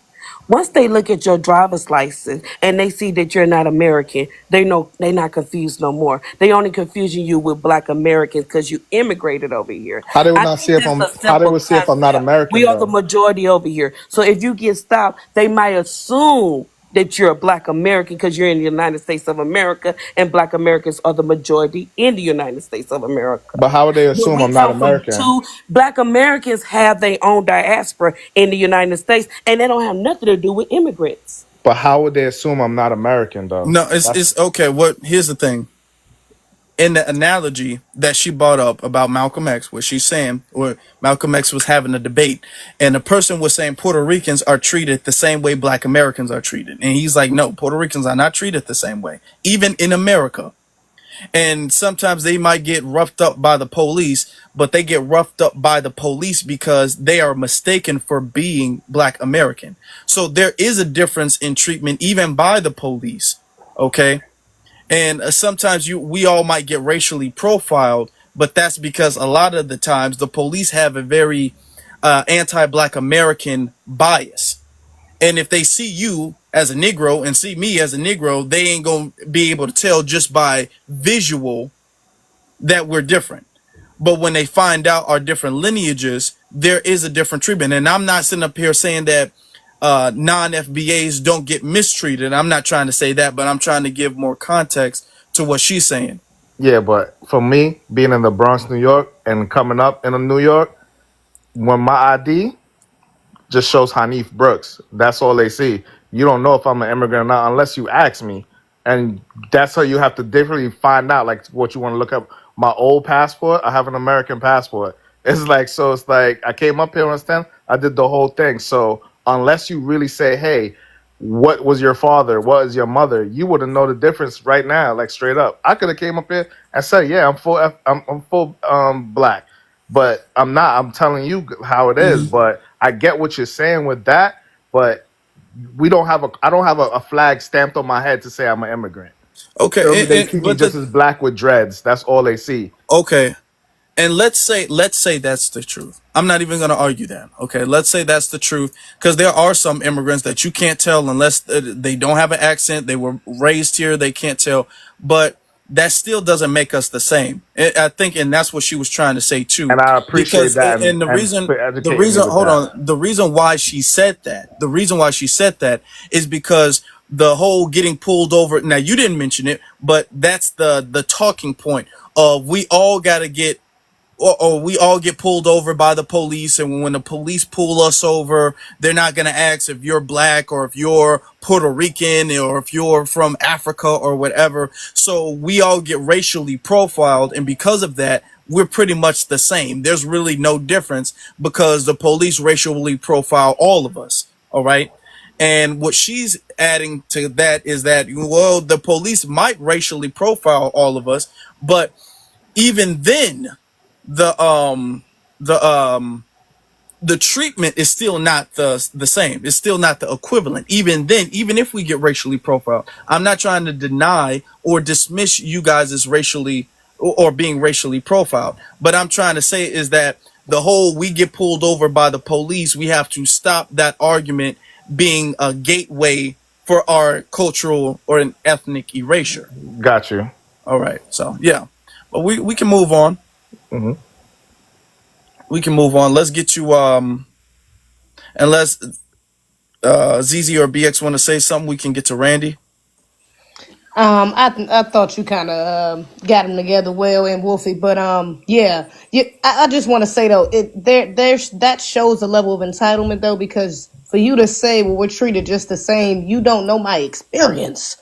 Once they look at your driver's license and they see that you're not American, they know they're not confused no more. They only confusing you with black Americans because you immigrated over here. How they would I not see think if that's I'm? a How they simple would see if I'm not concept. We American are the though? majority over here. So if you get stopped, they might assume that you're a black American because you're in the United States of America and black Americans are the majority in the United States of America. But how would they But assume we I'm not come from American? two black Americans have their own diaspora in the United States and they don't have nothing to do with immigrants. But how would they assume I'm not American though? No, That's it's okay. What here's the thing. In the analogy that she brought up about Malcolm X, what she's saying, or Malcolm X was having a debate, and the person was saying Puerto Ricans are treated the same way Black Americans are treated, and he's like, no, Puerto Ricans are not treated the same way, even in America. And sometimes they might get roughed up by the police, but they get roughed up by the police because they are mistaken for being Black American. So there is a difference in treatment, even by the police. Okay, and sometimes we all might get racially profiled, but that's because a lot of the times the police have a very anti-black American bias, and if they see you as a Negro and see me as a Negro, they ain't gonna be able to tell just by visual that we're different. But when they find out our different lineages, there is a different treatment. And I'm not sitting up here saying that non-FBAs don't get mistreated. I'm not trying to say that, but I'm trying to give more context to what she's saying. Yeah, but for me, being in the Bronx, New York, and coming up in New York, when my ID just shows Hanif Brooks. That's all they see. You don't know if I'm an immigrant or not unless you ask me. And that's how you have to differently find out, like, what you want to look up. My old passport, I have an American passport. It's like, so it's like, I came up here when I was 10, I did the whole thing. So unless you really say, hey, what was your father? What is your mother? You wouldn't know the difference right now, like straight up. I could have came up here and said, yeah, I'm full black, but I'm not. I'm telling you how it is. Mhm. But I get what you're saying with that. But we don't have a. I don't have a flag stamped on my head to say I'm an immigrant. Okay, They see me but just as black with dreads. That's all they see. okay, and let's say that's the truth. I'm not even going to argue that. Okay, let's say that's the truth, because there are some immigrants that you can't tell unless they don't have an accent, they were raised here, they can't tell. But that still doesn't make us the same. I think, and that's what she was trying to say too. And I appreciate Because that, and the and reason for the educating me reason with hold that. on, the reason why she said that, is because the whole getting pulled over. Now you didn't mention it, but that's the talking point of we all got to get, or we all get pulled over by the police, and when the police pull us over, they're not going to ask if you're black or if you're Puerto Rican or if you're from Africa or whatever. So we all get racially profiled, and because of that, we're pretty much the same. There's really no difference because the police racially profile all of us. All right. And what she's adding to that is that, well, the police might racially profile all of us, but even then, the um the um the treatment is still not the same. It's still not the equivalent. Even then, even if we get racially profiled, I'm not trying to deny or dismiss you guys as racially or being racially profiled, but I'm trying to say is that the whole we get pulled over by the police, we have to stop that argument being a gateway for our cultural or an ethnic erasure. Got you. All right, so yeah, but we can move on. Hmm. We can move on. Let's get you unless ZZ or BX want to say something, we can get to Randy. I thought you kind of got them together well and Wolfie, but yeah, yeah. I just want to say though, there's that shows a level of entitlement though, because for you to say, well, we're treated just the same, you don't know my experience.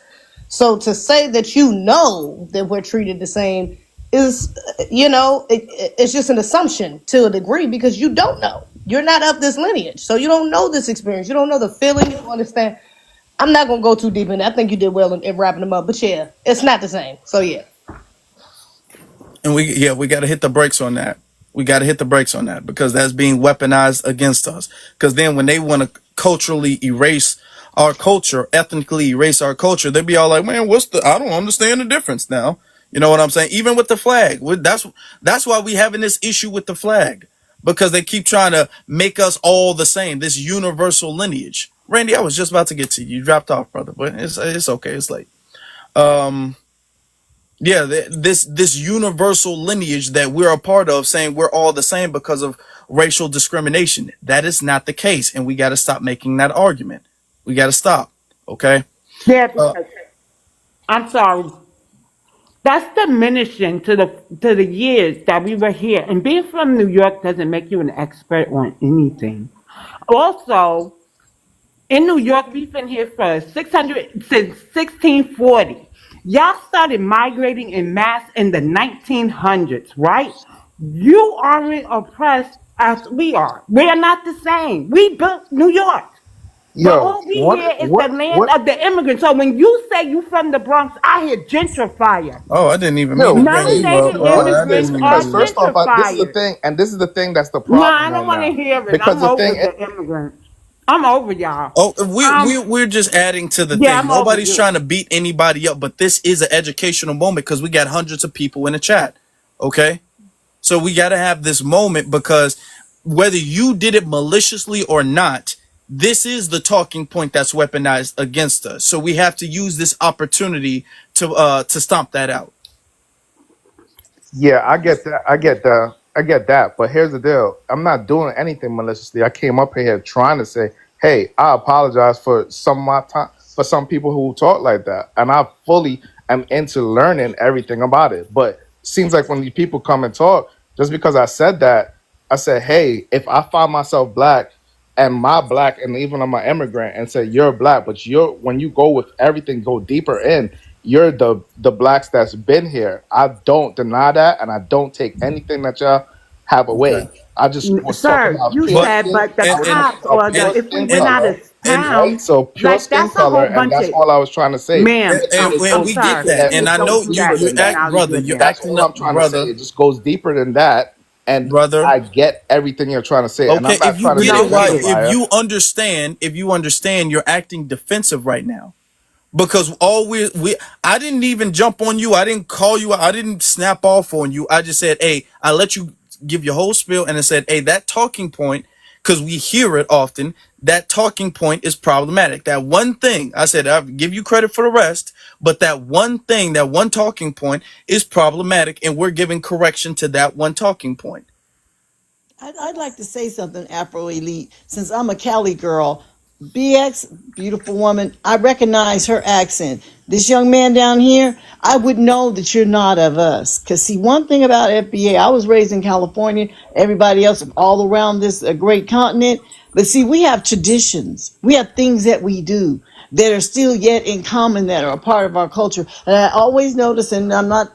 So to say that you know that we're treated the same is, it's just an assumption to a degree because you don't know. You're not of this lineage, so you don't know this experience. You don't know the feeling. You don't understand. I'm not gonna go too deep in it. I think you did well in wrapping them up, but yeah, it's not the same. So yeah. And we got to hit the brakes on that. We got to hit the brakes on that because that's being weaponized against us. Because then when they want to culturally erase our culture, ethnically erase our culture, they'd be all like, "Man, I don't understand the difference now." You know what I'm saying? Even with the flag, that's why we having this issue with the flag, because they keep trying to make us all the same. This universal lineage. Randy, I was just about to get to you. You dropped off, brother, but it's okay. It's late. Um, yeah, this universal lineage that we're a part of, saying we're all the same because of racial discrimination. That is not the case, and we got to stop making that argument. We got to stop. Okay. Yeah, Uh, because I'm sorry. That's diminishing to the years that we were here. And being from New York doesn't make you an expert on anything. Also, in New York, we've been here for 600 since 1640. Y'all started migrating in mass in the 1900s, right? You aren't oppressed as we are. We are not the same. We built New York. But Yo, all we hear is the land what? of the immigrants. So when you say you from the Bronx, I hear gentrifier. oh, I didn't even mean Yo, to bring you please. up. Melanated Oh, What is I this? immigrants didn't mean to are Because do that. first off, this is the gentrifiers. thing, and this is the thing that's the No, problem I don't right want to now. hear it. Because I'm the over thing is, the immigrants. I'm over y'all. Oh, Um, we're just adding to the yeah, thing. I'm over Nobody's you. trying to beat anybody up, but this is an educational moment because we got hundreds of people in the chat. Okay. So we got to have this moment because whether you did it maliciously or not, this is the talking point that's weaponized against us. So we have to use this opportunity to stomp that out. Yeah, I get that. I get that. But here's the deal. I'm not doing anything maliciously. I came up here trying to say, hey, I apologize for some of my time for some people who talk like that. And I fully am into learning everything about it. But seems like when these people come and talk, just because I said that, I said, hey, if I find myself black and my black and even I'm an immigrant and say you're black, but you're when you go with everything, go deeper in, you're the blacks that's been here. I don't deny that, and I don't take anything that y'all have Okay. away. I just was talking Sir, about you pure But said, skin. but the I was talking cops about or pure if we skin went and out color, of and right? town, So pure like skin that's a color, whole and bunch that's of, all I was trying to say. ma'am, and I'm we get sorry. that. That And it I Don't goes know do you deeper that you than act, that. brother. acknowledgement You're there. That's acting all up, I'm trying to say. brother, It just goes deeper than that, and brother. I get everything you're trying to say, and Okay, I'm if not you trying to get be a it No, right, sir. if gentrifier. you understand, you're acting defensive right now. Because all we I didn't even jump on you. I didn't call you. I didn't snap off on you. I just said, hey, I let you give your whole spiel, and I said, hey, that talking point, because we hear it often, that talking point is problematic. That one thing, I said, I'll give you credit for the rest, but that one thing, that one talking point is problematic, and we're giving correction to that one talking point. I'd like to say something, Afro Elite, since I'm a Cali girl. BX, beautiful woman, I recognize her accent. This young man down here, I would know that you're not of us. Because, see, one thing about FBA, I was raised in California, everybody else all around this great continent. But see, we have traditions, we have things that we do that are still yet in common that are a part of our culture. And I always notice, and I'm not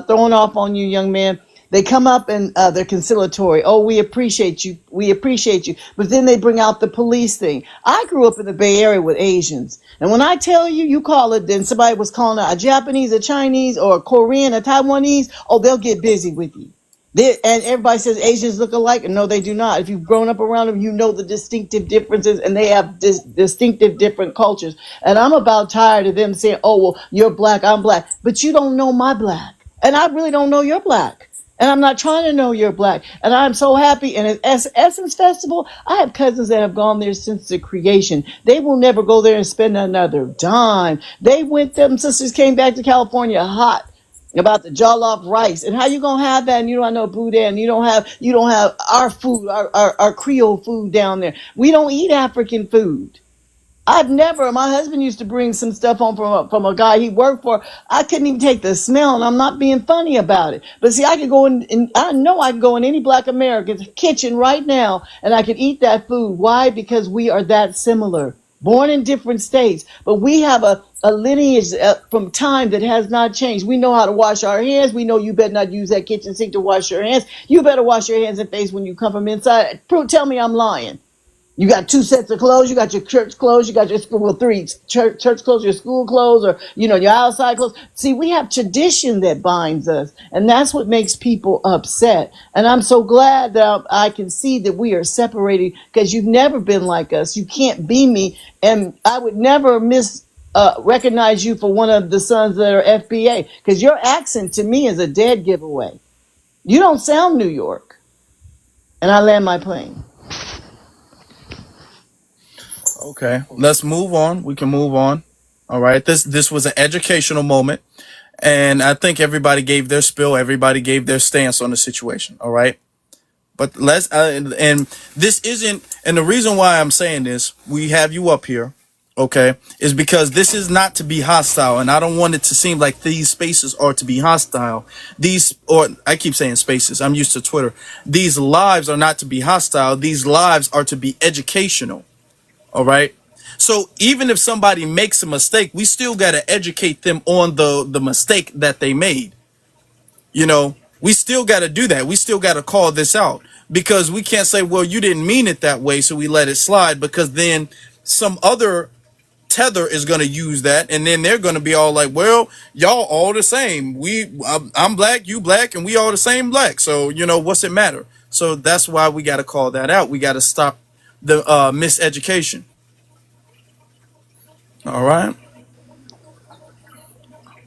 throwing off on you, young man. They come up and they're conciliatory. Oh, we appreciate you. We appreciate you. But then they bring out the police thing. I grew up in the Bay Area with Asians. And when I tell you, you call it, then somebody was calling out a Japanese, a Chinese, or a Korean, a Taiwanese, oh, they'll get busy with you. And everybody says Asians look alike, and no, they do not. If you've grown up around them, you know the distinctive differences, and they have distinctive different cultures. And I'm about tired of them saying, "Oh, well, you're black, I'm black," but you don't know my black, and I really don't know your black. And I'm not trying to know you're black. And I'm so happy. And at Essence Festival, I have cousins that have gone there since the creation. They will never go there and spend another dime. They went, them sisters came back to California hot about the jollof rice. And how you gonna have that and you don't know boudin, you don't have our food, our Creole food down there. We don't eat African food. I've never. My husband used to bring some stuff home from a guy he worked for. I couldn't even take the smell, and I'm not being funny about it. But see, I could go in, and I know I can go in any Black American's kitchen right now, and I could eat that food. Why? Because we are that similar, born in different states, but we have a lineage from time that has not changed. We know how to wash our hands. We know you better not use that kitchen sink to wash your hands. You better wash your hands and face when you come from inside. Tell me I'm lying. You got two sets of clothes. You got your church clothes. You got your school, well, three church clothes, your school clothes, or your outside clothes. See, we have tradition that binds us, and that's what makes people upset. And I'm so glad that I can see that we are separated because you've never been like us. You can't be me, and I would never recognize you for one of the sons that are FBA because your accent to me is a dead giveaway. You don't sound New York, and I land my plane. Okay, let's move on. We can move on. All right. This was an educational moment, and I think everybody gave their spill. Everybody gave their stance on the situation. All right. But let's and this isn't, and the reason why I'm saying this, we have you up here, okay, is because this is not to be hostile, and I don't want it to seem like these spaces are to be hostile. These, or I keep saying spaces, I'm used to Twitter. These lives are not to be hostile. These lives are to be educational. All right. So even if somebody makes a mistake, we still got to educate them on the mistake that they made. We still got to do that. We still got to call this out because we can't say, well, you didn't mean it that way, so we let it slide, because then some other tether is going to use that, and then they're going to be all like, well, y'all all the same. I'm black, you black, and we all the same black. So, what's it matter? So that's why we got to call that out. We got to stop the miseducation. All right.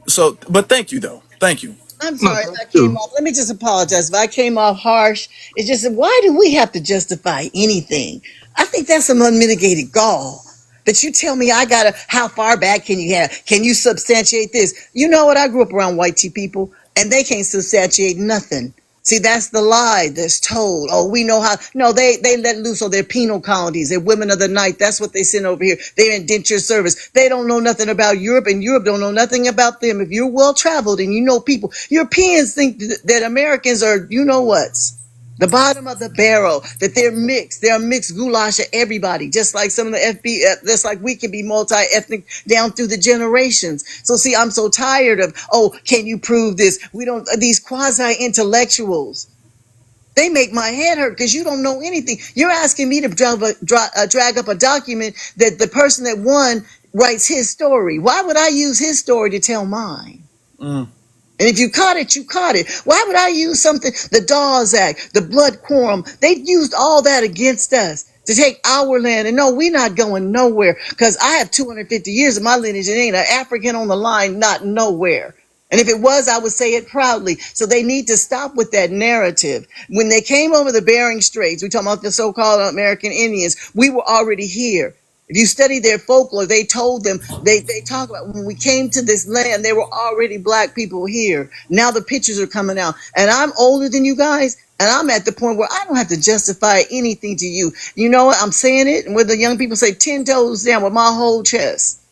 So, but thank you though. Thank you. I'm No, sorry if thank I came you. off. Let me just apologize if I came off harsh. It's just that why do we have to justify anything? I think that's some unmitigated gall. That you tell me how far back can you have? Can you substantiate this? You know what? I grew up around white people. and they can't substantiate nothing. See, that's the lie that's told. Oh, we know how. No, they let loose on their penal colonies. They're women of the night. That's what they send over here. They're indentured service. They don't know nothing about Europe, and Europe don't know nothing about them. If you're well traveled and you know people, Europeans think that Americans are, you know what's the bottom of the barrel, that they're mixed. They're a mixed goulash of everybody, just like some of the just like we can be multi-ethnic down through the generations. So see, I'm so tired of, oh, can you prove this? We don't, these quasi-intellectuals, they make my head hurt because you don't know anything. You're asking me to drag up a document that the person that won writes his story. Why would I use his story to tell mine? Mm. And if you caught it, you caught it. Why would I use something, the Dawes Act, the Blood Quorum? They used all that against us to take our land. And no, we're not going nowhere because I have 250 years of my lineage and ain't an African on the line, not nowhere. And if it was, I would say it proudly. So they need to stop with that narrative. When they came over the Bering Straits, we talking about the so-called American Indians, we were already here. If you study their folklore, they told them, they talk about when we came to this land, there were already black people here. Now the pictures are coming out. And I'm older than you guys, and I'm at the point where I don't have to justify anything to you. You know what? I'm saying it, and where the young people say 10 toes down with my whole chest.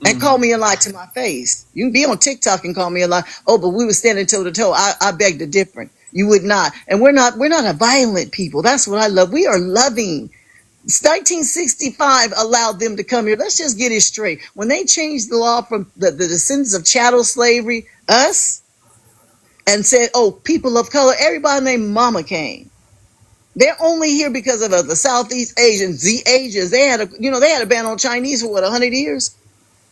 And call me a lie to my face. You can be on TikTok and call me a lie. Oh, but we were standing toe to toe. I beg to differ. You would not. And we're not a violent people. That's what I love. We are loving. 1965 allowed them to come here. Let's just get it straight. When they changed the law from the descendants of chattel slavery, us, and said, oh, people of color, everybody named Mama came. They're only here because of the Southeast Asians, the Asians. They had a ban on Chinese for what, 100 years?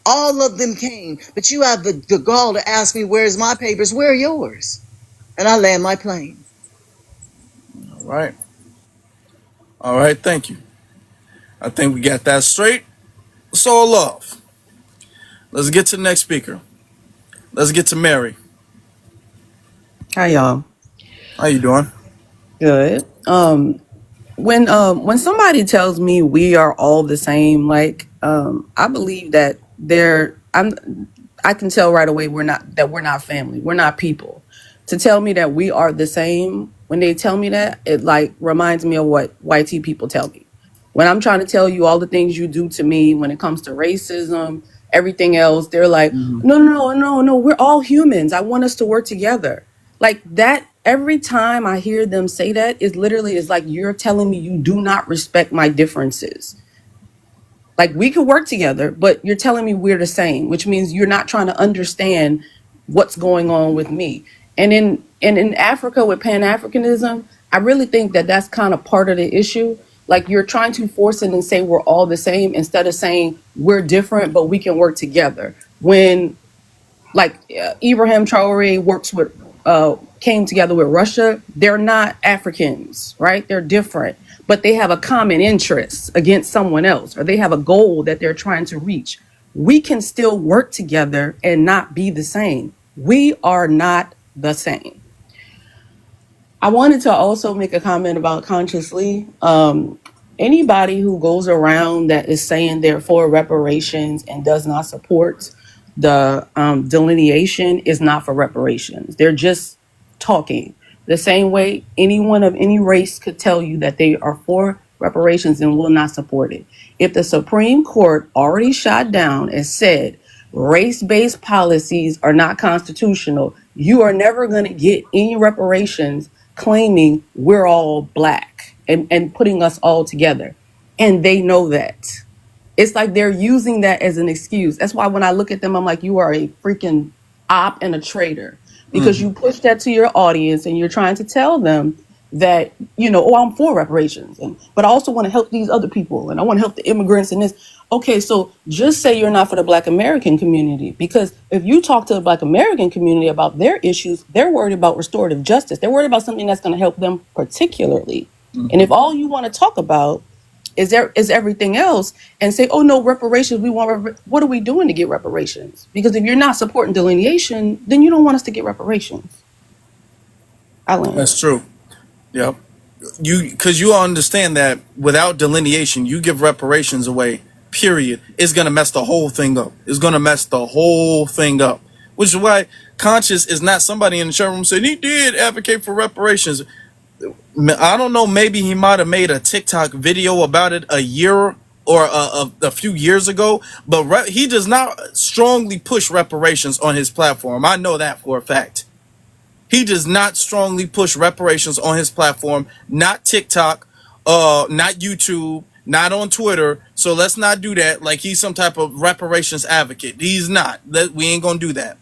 All of them came, but you have the gall to ask me, where's my papers? Where are yours? And I land my plane. All right. All right. Thank you. I think we got that straight. It's all love. Let's get to the next speaker. Let's get to Mary. Hi y'all. How you doing? Good. When somebody tells me we are all the same, I believe that I can tell right away we're not family. We're not people. To tell me that we are the same, when they tell me that, it like reminds me of what YT people tell me. When I'm trying to tell you all the things you do to me when it comes to racism, everything else, they're like, no, we're all humans. I want us to work together. Like that, every time I hear them say that, it literally is like you're telling me you do not respect my differences. Like we could work together, but you're telling me we're the same, which means you're not trying to understand what's going on with me. And in Africa with Pan-Africanism, I really think that that's kind of part of the issue. Like you're trying to force it and say we're all the same instead of saying we're different, but we can work together. When like Ibrahim Traore came together with Russia, they're not Africans, right? They're different, but they have a common interest against someone else, or they have a goal that they're trying to reach. We can still work together and not be the same. We are not the same. I wanted to also make a comment about consciously. Anybody who goes around that is saying they're for reparations and does not support the delineation is not for reparations. They're just talking. The same way anyone of any race could tell you that they are for reparations and will not support it. If the Supreme Court already shot down and said race-based policies are not constitutional, you are never going to get any reparations claiming we're all black and putting us all together. And they know that. It's like they're using that as an excuse. That's why when I look at them, I'm like, you are a freaking op and a traitor. Because you push that to your audience and you're trying to tell them that, oh, I'm for reparations. But I also want to help these other people. And I want to help the immigrants and this. Okay, so just say you're not for the Black American community. Because if you talk to the Black American community about their issues, they're worried about restorative justice. They're worried about something that's going to help them particularly. And if all you want to talk about is everything else and say, oh no, reparations, what are we doing to get reparations? Because if you're not supporting delineation, then you don't want us to get reparations. That's true. Yep. Because you understand that without delineation, you give reparations away, period, it's going to mess the whole thing up. It's going to mess the whole thing up. Which is why Conscious is not somebody in the chat room saying he did advocate for reparations. I don't know. Maybe he might have made a TikTok video about it a year or a few years ago, but he does not strongly push reparations on his platform. I know that for a fact. He does not strongly push reparations on his platform. Not TikTok, not YouTube, not on Twitter. So let's not do that like he's some type of reparations advocate. He's not. We ain't gonna do that.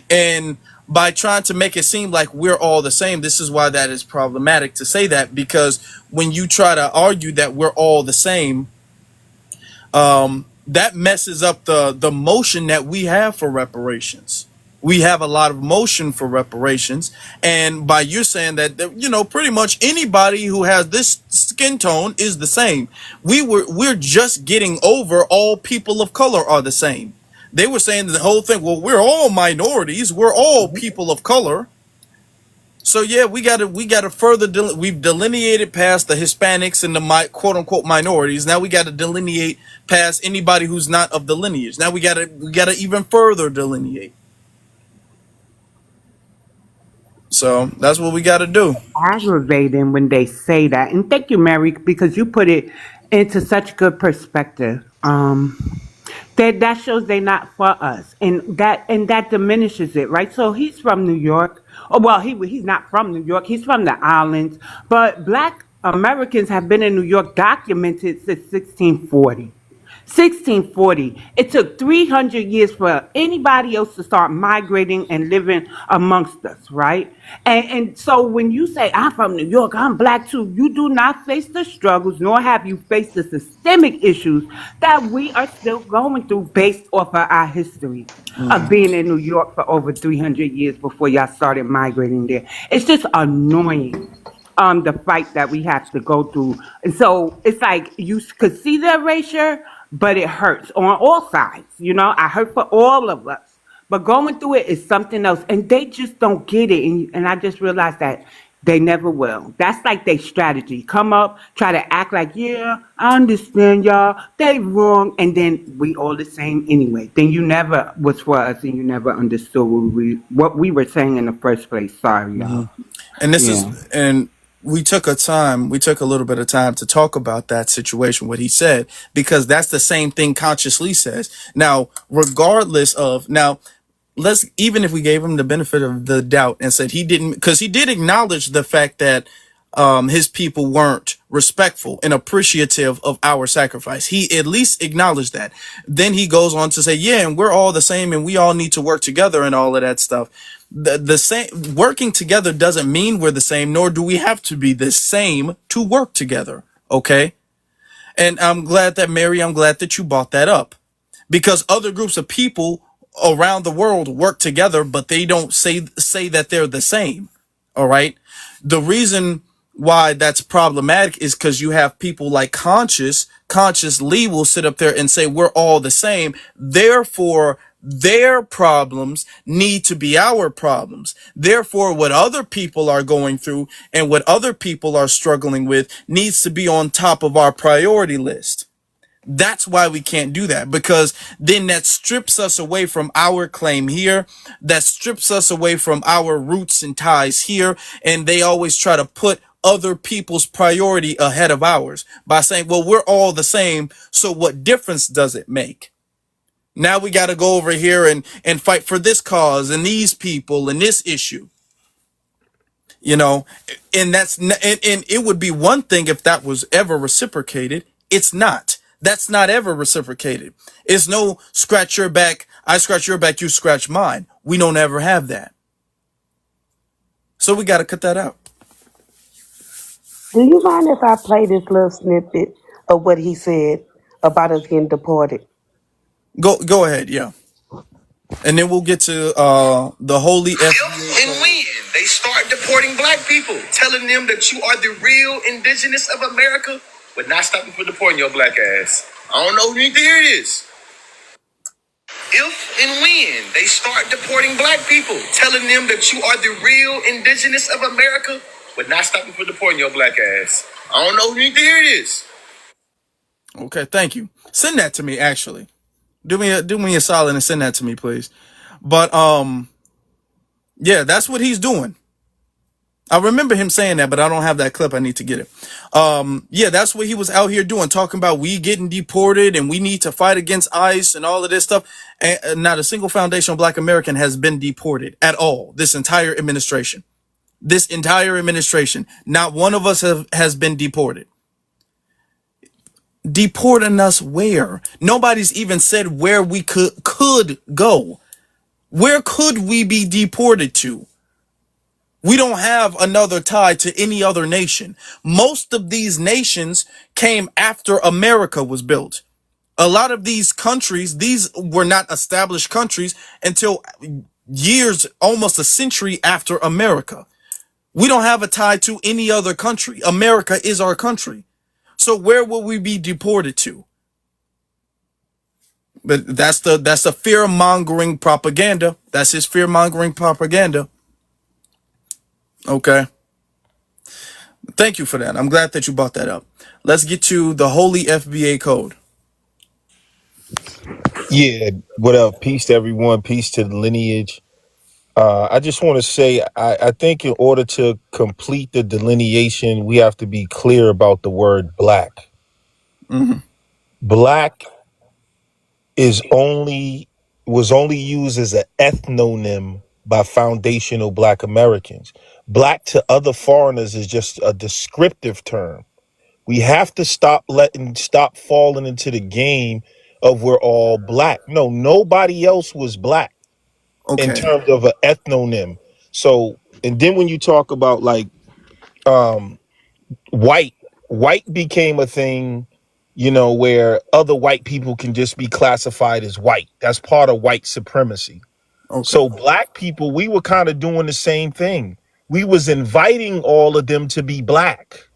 And by trying to make it seem like we're all the same, this is why that is problematic to say that, because when you try to argue that we're all the same, that messes up the motion that we have for reparations. We have a lot of motion for reparations, and by you saying that, pretty much anybody who has this skin tone is the same. We're just getting over all people of color are the same. They were saying the whole thing, well, we're all minorities, we're all people of color. So yeah, we gotta further we've delineated past the Hispanics and the quote unquote minorities. Now we gotta delineate past anybody who's not of the lineage. Now we gotta even further delineate. So that's what we gotta do. Aggravating when they say that. And thank you, Mary, because you put it into such good perspective. That shows they're not for us, and that diminishes it, right? So he's from New York. Oh well, he's not from New York. He's from the islands, but Black Americans have been in New York documented since 1640. 1640. It took 300 years for anybody else to start migrating and living amongst us, right? And so when you say, I'm from New York, I'm Black too, you do not face the struggles, nor have you faced the systemic issues that we are still going through based off of our history of being in New York for over 300 years before y'all started migrating there. It's just annoying, the fight that we have to go through. And so it's like you could see the erasure, but it hurts on all sides. I hurt for all of us. But going through it is something else. And they just don't get it. And I just realized that they never will. That's like their strategy. Come up, try to act like, yeah, I understand y'all. They wrong. And then we all the same anyway. Then you never was for us and you never understood what we were saying in the first place. Sorry, y'all. And we took a little bit of time to talk about that situation, what he said, because that's the same thing Consciously says. Now, even if we gave him the benefit of the doubt and said he didn't, because he did acknowledge the fact that his people weren't respectful and appreciative of our sacrifice. He at least acknowledged that. Then he goes on to say, yeah, and we're all the same and we all need to work together and all of that stuff. The same working together doesn't mean we're the same, nor do we have to be the same to work together. Okay. And I'm glad that you brought that up, because other groups of people around the world work together, but they don't say that they're the same. All right. The reason why that's problematic is because you have people like Conscious Lee will sit up there and say we're all the same. Therefore, their problems need to be our problems. Therefore, what other people are going through and what other people are struggling with needs to be on top of our priority list. That's why we can't do that, because then that strips us away from our claim here. That strips us away from our roots and ties here. And they always try to put other people's priority ahead of ours by saying, well, we're all the same. So what difference does it make? Now we got to go over here and fight for this cause and these people and this issue. And it would be one thing if that was ever reciprocated. It's not. That's not ever reciprocated. It's no scratch your back, I scratch your back, you scratch mine. We don't ever have that. So we got to cut that out. Do you mind if I play this little snippet of what he said about us getting deported? Go ahead, yeah. And then we'll get to the holy If and when they start deporting black people, telling them that you are the real indigenous of America, but not stopping for deporting your black ass. I don't know who need to hear this. If and when they start deporting black people, telling them that you are the real indigenous of America, but not stopping for deporting your black ass. I don't know who need to hear this. Okay, thank you. Send that to me, actually. Do me a solid and send that to me, please. But Yeah, that's what he's doing. I remember him saying that, but I don't have that clip. I need to get it. Yeah, that's what he was out here doing, talking about we getting deported and we need to fight against ICE and all of this stuff. And not a single foundational Black American has been deported at all. This entire administration. This entire administration. Not one of us has been deported. Deporting us where? Nobody's even said where we could go. Where could we be deported to? We don't have another tie to any other nation. Most of these nations came after America was built. A lot of these countries, these were not established countries until years, almost a century after America. We don't have a tie to any other country. America is our country. So where will we be deported to? But that's the fear mongering propaganda. That's his fear mongering propaganda. Okay. Thank you for that. I'm glad that you brought that up. Let's get to the holy FBA code. Yeah, what up? Peace to everyone. Peace to the lineage. I just want to say, I think in order to complete the delineation, we have to be clear about the word black. Mm-hmm. Black is was only used as an ethnonym by foundational Black Americans. Black to other foreigners is just a descriptive term. We have to stop falling into the game of we're all black. No, nobody else was black in Okay. terms of an ethnonym. So, and then when you talk about like um white, white became a thing, where other white people can just be classified as white. That's part of white supremacy. Okay. So black people, we were kind of doing the same thing. We was inviting all of them to be black,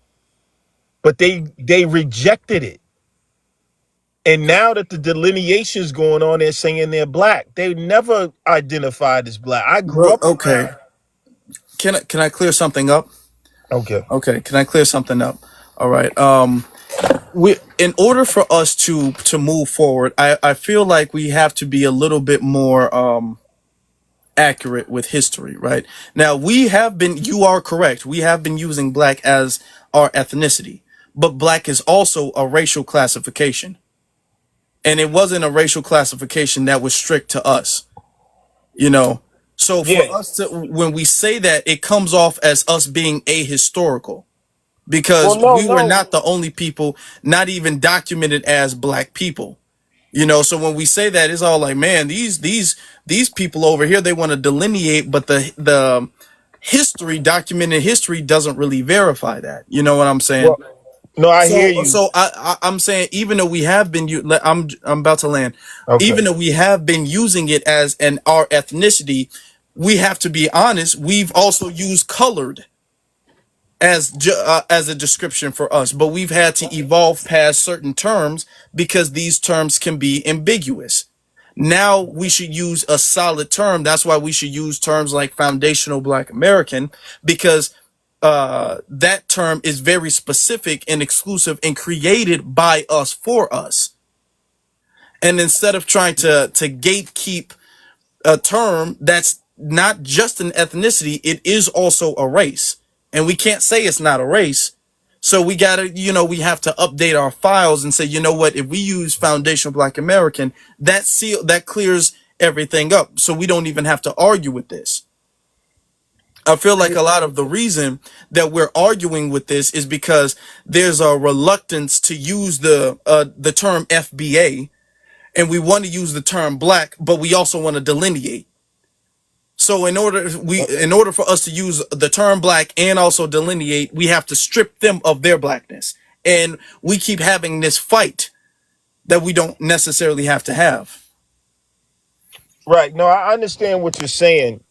but they rejected it. And now that the delineation is going on, they're saying they're black. They never identified as black. I grew Well, up okay. around. Can I clear something up? Okay. Okay. Can I clear something up? All right. We in order for us to move forward, I feel like we have to be a little bit more accurate with history, right? Now, you are correct. We have been using black as our ethnicity, but black is also a racial classification. And it wasn't a racial classification that was strict to us, you know? So for Yeah. us to, when we say that, it comes off as us being ahistorical Well, because no, we were no. not the only people, not even documented as black people. You know, so when we say that, it's all like, man, these people over here, they want to delineate, but the history, documented history, doesn't really verify that. You know what I'm saying? Well, no, I hear So you. so I'm saying, even though we have been, I'm about to land. Okay. Even though we have been using it as an our ethnicity, we have to be honest. We've also used colored as a description for us, but we've had to evolve past certain terms because these terms can be ambiguous. Now we should use a solid term. That's why we should use terms like foundational Black American, because that term is very specific and exclusive and created by us for us. And instead of trying to gatekeep a term that's not just an ethnicity, it is also a race. And we can't say it's not a race. So we gotta, we have to update our files and say, you know what, if we use foundational Black American, that clears everything up. So we don't even have to argue with this. I feel like a lot of the reason that we're arguing with this is because there's a reluctance to use the term FBA, and we want to use the term black, but we also want to delineate. So in order for us to use the term black and also delineate, we have to strip them of their blackness. And we keep having this fight that we don't necessarily have to have. Right. No, I understand what you're saying,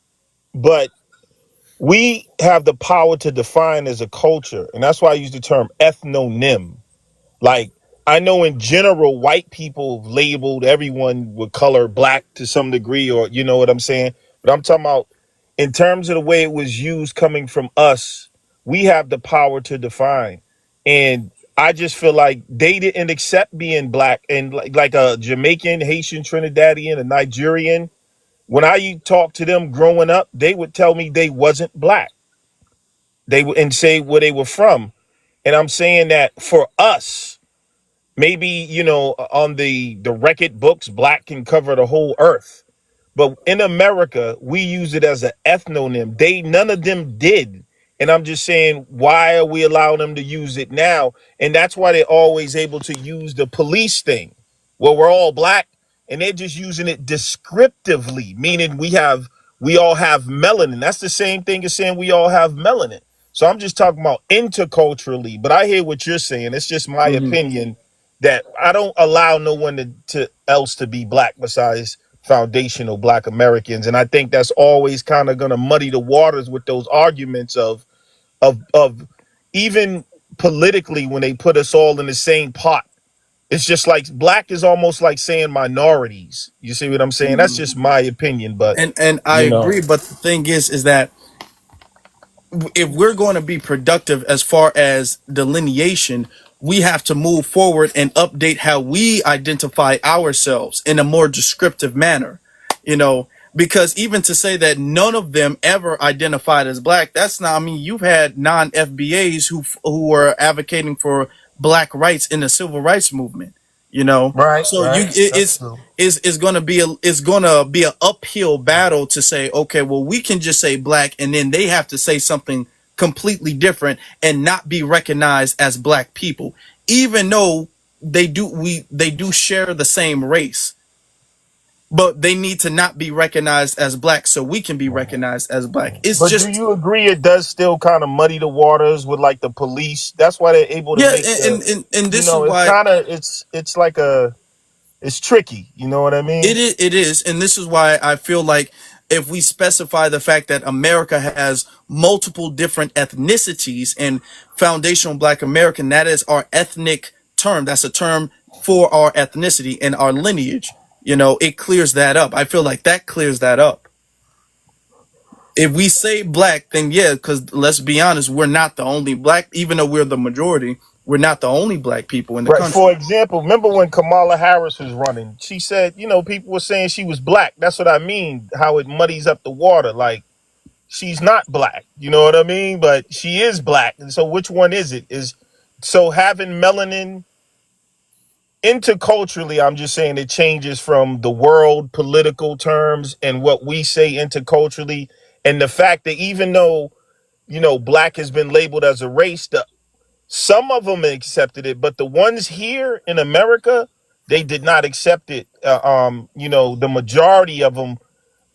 but we have the power to define as a culture. And that's why I use the term ethnonym. Like, I know in general, white people have labeled everyone with color black to some degree, or you know what I'm saying? But I'm talking about in terms of the way it was used coming from us, we have the power to define. And I just feel like they didn't accept being black, and like a Jamaican, Haitian, Trinidadian, a Nigerian. When I talked to them growing up, they would tell me they wasn't black. They would and say where they were from. And I'm saying that for us, maybe, on the record books, black can cover the whole earth. But in America, we use it as an ethnonym. None of them did. And I'm just saying, why are we allowing them to use it now? And that's why they're always able to use the police thing. Well, we're all black, and they're just using it descriptively, meaning we all have melanin. That's the same thing as saying we all have melanin. So I'm just talking about interculturally, but I hear what you're saying. It's just my opinion that I don't allow no one to else to be black besides foundational black Americans. And I think that's always kind of going to muddy the waters with those arguments of even politically when they put us all in the same pot. It's just like black is almost like saying minorities. You see what I'm saying? That's just my opinion, but And I you know. agree, but the thing is that if we're going to be productive as far as delineation, we have to move forward and update how we identify ourselves in a more descriptive manner, because even to say that none of them ever identified as black, that's not, I mean, you've had non-FBAs who were advocating for black rights in the civil rights movement, Right, so right. That's true. it's going to be a uphill battle to say, okay, well, we can just say black, and then they have to say something completely different and not be recognized as black people, even though they do share the same race, but they need to not be recognized as black so we can be recognized as black. It's But do just, you agree it does still kind of muddy the waters with like the police? That's why they're able to yeah, make and this is it's why kind of it's like it's tricky. You know what I mean? It is, and this is why I feel like if we specify the fact that America has multiple different ethnicities and foundational Black American, that is our ethnic term. That's a term for our ethnicity and our lineage. It clears that up. I feel like that clears that up. If we say black, then yeah, because let's be honest, we're not the only black, even though we're the majority, we're not the only black people in the Right. For country. example, remember when Kamala Harris was running? She said, people were saying she was black. That's what I mean. How it muddies up the water. Like she's not black. You know what I mean? But she is black. And so which one is it? So having melanin interculturally, I'm just saying it changes from the world political terms and what we say interculturally. And the fact that even though, black has been labeled as a race, some of them accepted it, but the ones here in America, they did not accept it. The majority of them,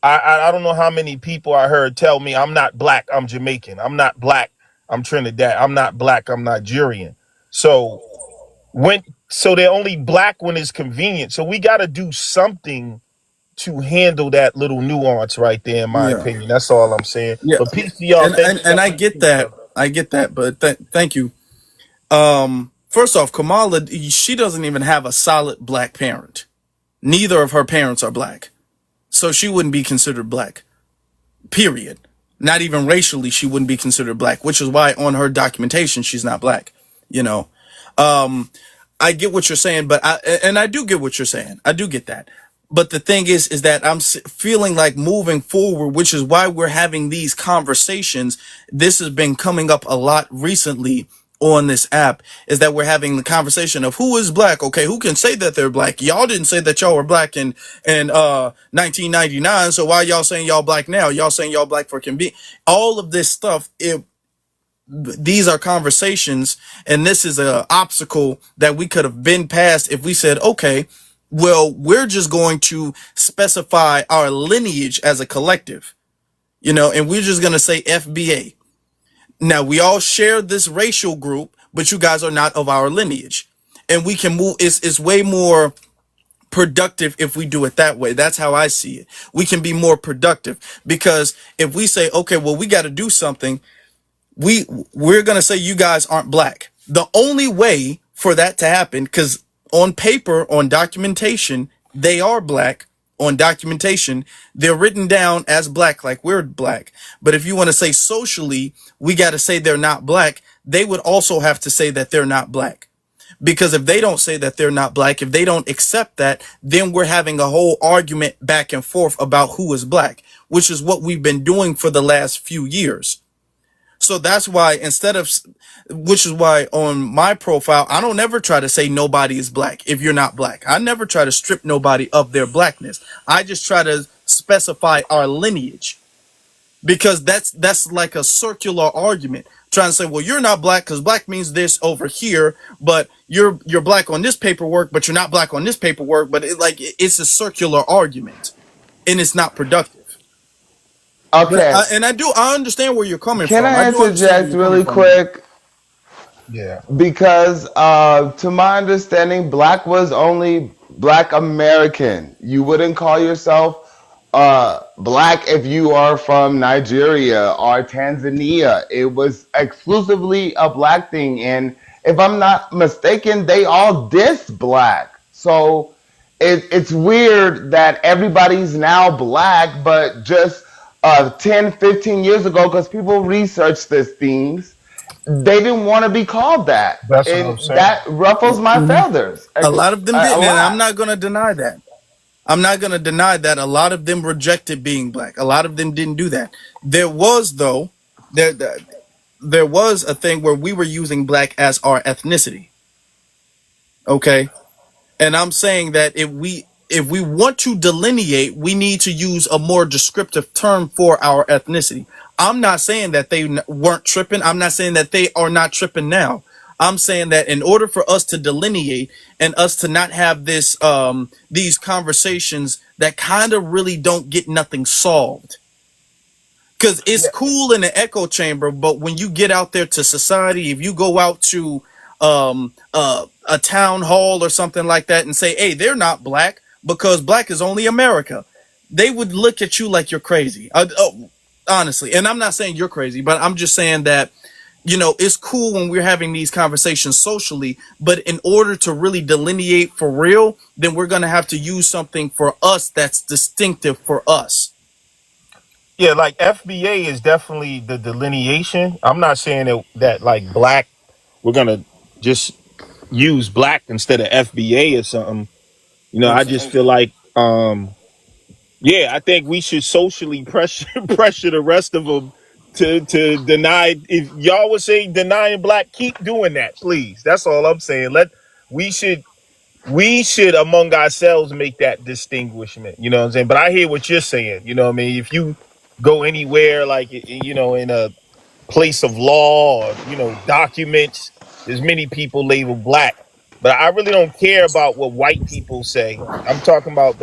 I don't know how many people I heard tell me, I'm not black, I'm Jamaican. I'm not black, I'm Trinidad. I'm not black, I'm Nigerian. So they're only black when it's convenient. So we got to do something to handle that little nuance right there, in my Yeah, opinion. That's all I'm saying. yeah, But peace to y'all. and Thank you and, so and I much. get that. I get that, but thank you. First off, Kamala, she doesn't even have a solid black parent. Neither of her parents are black, so she wouldn't be considered black. Period. Not even racially, she wouldn't be considered black, which is why on her documentation she's not black. You know, I get what you're saying, but I do get what you're saying. I do get that. But the thing is that I'm feeling like moving forward, which is why we're having these conversations. This has been coming up a lot recently on this app, is that we're having the conversation of who is black. Okay, who can say that they're black? Y'all didn't say that y'all were black in 1999, so why y'all saying y'all black now? Y'all saying y'all black for convenience. All of this stuff, these are conversations, and this is an obstacle that we could have been past if we said, okay, well, we're just going to specify our lineage as a collective, and we're just going to say FBA. Now, we all share this racial group, but you guys are not of our lineage. And we can move, it's way more productive if we do it that way. That's how I see it. We can be more productive because if we say, okay, well, we got to do something, we're going to say you guys aren't black. The only way for that to happen, because on paper, on documentation, they are black. On documentation, they're written down as black, like we're black. But if you want to say socially, we got to say they're not black. They would also have to say that they're not black, Because if they don't say that they're not black, if they don't accept that, then we're having a whole argument back and forth about who is black, which is what we've been doing for the last few years. So that's why which is why on my profile, I don't ever try to say nobody is black if you're not black. I never try to strip nobody of their blackness. I just try to specify our lineage, because that's like a circular argument trying to say, well, you're not black because black means this over here, but you're black on this paperwork, but you're not black on this paperwork. But it's a circular argument, and it's not productive. But Okay, I understand where you're coming can from. I I do understand where interject you're coming really from, man. quick? Yeah. Because to my understanding, black was only black American. You wouldn't call yourself black if you are from Nigeria or Tanzania. It was exclusively a black thing. And if I'm not mistaken, they all diss black. So it's weird that everybody's now black, but just 10, 15 years ago, because people researched these things, they didn't want to be called that, That's what I'm and saying. that ruffles my feathers A lot of them a didn't, and I'm lot. not going to deny that. I'm not going to deny that a lot of them rejected being black. A lot of them didn't do that. There was, though, there there was a thing where we were using black as our ethnicity. Okay, and I'm saying that if we want to delineate, we need to use a more descriptive term for our ethnicity. I'm not saying that they weren't tripping. I'm not saying that they are not tripping now. I'm saying that in order for us to delineate and us to not have these conversations that kind of really don't get nothing solved, because it's Yeah. cool in the echo chamber, but when you get out there to society, if you go out to a town hall or something like that and say, hey, they're not black because black is only America, they would look at you like you're crazy. Honestly, and I'm not saying you're crazy, but I'm just saying that, it's cool when we're having these conversations socially, but in order to really delineate for real, then we're going to have to use something for us that's distinctive for us. Yeah, like FBA is definitely the delineation. I'm not saying that like black, we're gonna just use black instead of FBA or something. I Okay. just feel like yeah, I think we should socially pressure pressure the rest of them to deny. If y'all would say denying black, keep doing that, please. That's all I'm saying. We should we should among ourselves make that distinguishment. You know what I'm saying? But I hear what you're saying. You know what I mean? If you go anywhere like in a place of law or documents, there's many people labeled black. But I really don't care about what white people say. I'm talking about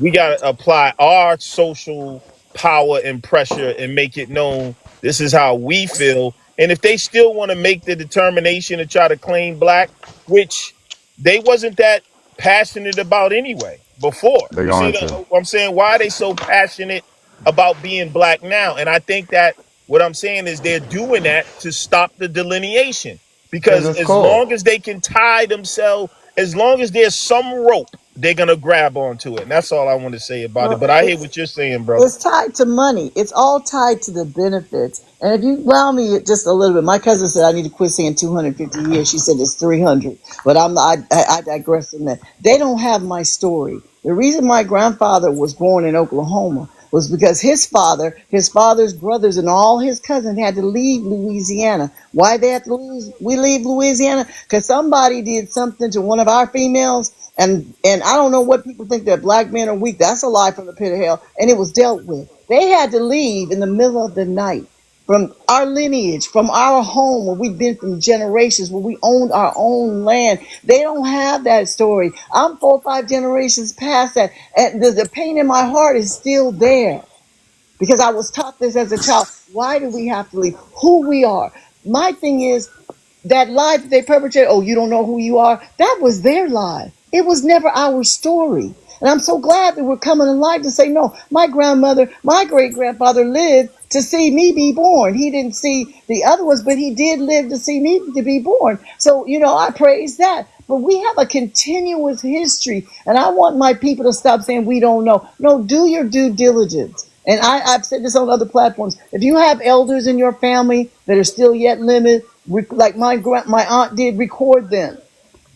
we got to apply our social power and pressure and make it known this is how we feel. And if they still want to make the determination to try to claim black, which they wasn't that passionate about anyway before. They're You see going to. what I'm saying? Why are they so passionate about being black now? And I think that what I'm saying is they're doing that to stop the delineation, Because because it's as cool. long as they can tie themselves, as long as there's some rope, they're gonna grab onto it. And that's all I want to say about it. Well, But I hear what you're saying, brother. it's tied to money. It's all tied to the benefits. And if you allow me just a little bit, my cousin said I need to quit saying 250 years. She said it's 300, but I digress from that. They don't have my story. The reason my grandfather was born in Oklahoma was because his father, his father's brothers, and all his cousins had to leave Louisiana. Why they had to leave Louisiana? Because somebody did something to one of our females, and I don't know what people think, that black men are weak. That's a lie from the pit of hell, and it was dealt with. They had to leave in the middle of the night from our lineage, from our home where we've been from generations, where we owned our own land. They don't have that story. I'm 4 or 5 generations past that, and the pain in my heart is still there because I was taught this as a child. Why do we have to leave? Who we are. My thing is, that lie that they perpetrate, oh, you don't know who you are, that was their lie. It was never our story. And I'm so glad that we're coming alive to say, no, my grandmother, my great grandfather lived to see me be born. He didn't see the other ones, but he did live to see me to be born. So, I praise that. But we have a continuous history, and I want my people to stop saying we don't know. No, do your due diligence. And I've said this on other platforms. If you have elders in your family that are still yet living, like my aunt did, record them.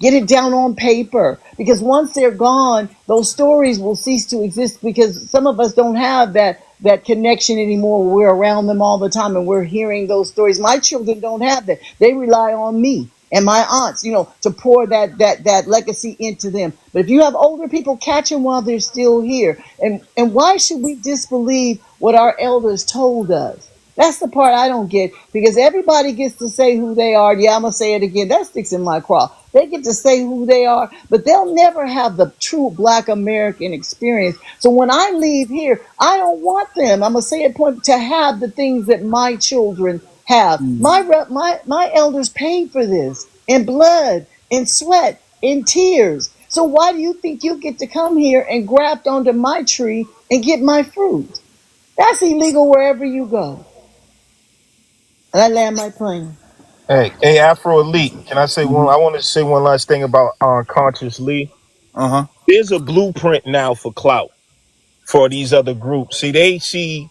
Get it down on paper, because once they're gone, those stories will cease to exist, because some of us don't have that connection anymore. We're around them all the time and we're hearing those stories. My children don't have that. They rely on me and my aunts, to pour that legacy into them. But if you have older people, catch them while they're still here. And why should we disbelieve what our elders told us? That's the part I don't get, because everybody gets to say who they are. Yeah, I'm going to say it again. That sticks in my craw. They get to say who they are, but they'll never have the true Black American experience. So when I leave here, I don't want them, I'm going to say it point, to have the things that my children have. My elders paid for this in blood, in sweat, in tears. So why do you think you get to come here and graft onto my tree and get my fruit? That's illegal wherever you go. And I land my plane. Hey, Afro Elite. Can I say one? I want to say one last thing about Conscious Lee. Uh-huh. There's a blueprint now for clout for these other groups. See, they see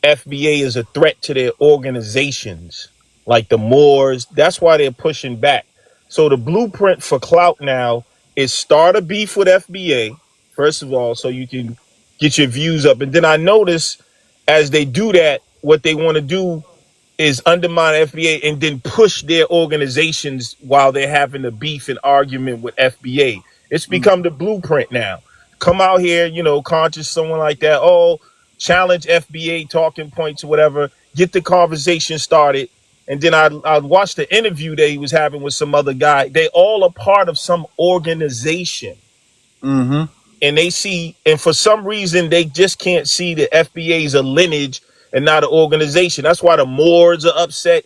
FBA as a threat to their organizations, like the Moors. That's why they're pushing back. So the blueprint for clout now is start a beef with FBA, first of all, so you can get your views up. And then I notice as they do that, what they want to do is undermine FBA and then push their organizations while they're having a beef and argument with FBA. It's become the blueprint now. Come out here, conscious, someone like that. Oh, challenge FBA talking points or whatever. Get the conversation started. And then I'd watch the interview that he was having with some other guy. They all are part of some organization. Mm-hmm. And they see, and for some reason, they just can't see the FBA is a lineage and not an organization. That's why the Moors are upset.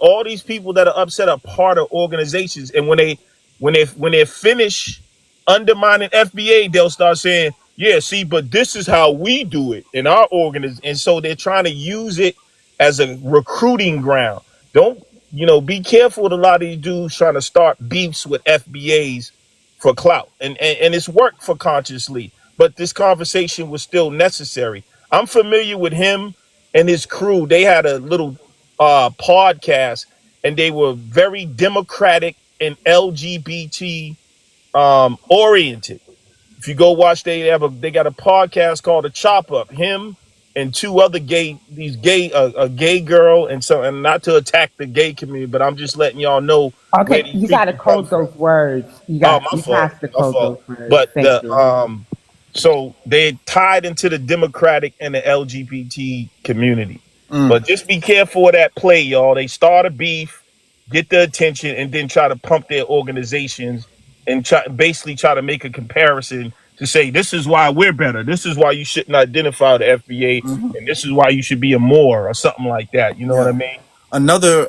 All these people that are upset are part of organizations. And when they finish undermining FBA, they'll start saying, "Yeah, see, but this is how we do it in our organization." And so they're trying to use it as a recruiting ground. Don't be careful with a lot of these dudes trying to start beefs with FBAs for clout, and it's worked for Consciously, but this conversation was still necessary. I'm familiar with him and his crew. They had a little podcast, and they were very democratic and LGBT oriented. If you go watch, they got a podcast called The Chop Up. Him and two other a gay girl, and not to attack the gay community, but I'm just letting y'all know where Okay, these you gotta people come code from. those words. Oh, my You fault. have to My code fault. those words. But Thank you. so they tied into the Democratic and the LGBT community. But just be careful of that play, y'all. They start a beef, get the attention, and then try to pump their organizations and basically try to make a comparison to say, this is why we're better. This is why you shouldn't identify the FBA, and this is why you should be a Moor or something like that. You know what I Yeah. mean? Another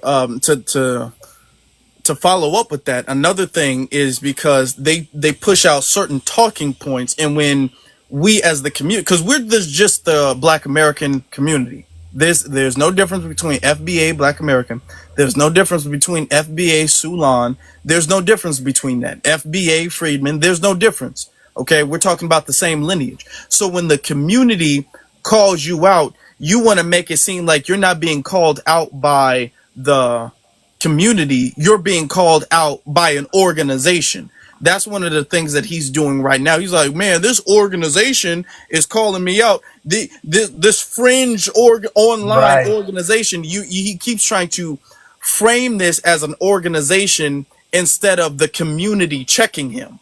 to follow up with that, another thing is because they push out certain talking points, and when we as the community, because just the Black American community, there's no difference between FBA Black American, there's no difference between FBA Sulan, there's no difference between that FBA Freedman, there's no difference. Okay, we're talking about the same lineage. So when the community calls you out, you want to make it seem like you're not being called out by the community, you're being called out by an organization. That's one of the things that he's doing right now. He's like, man, this organization is calling me out. This fringe online Right. organization. He keeps trying to frame this as an organization instead of the community checking him.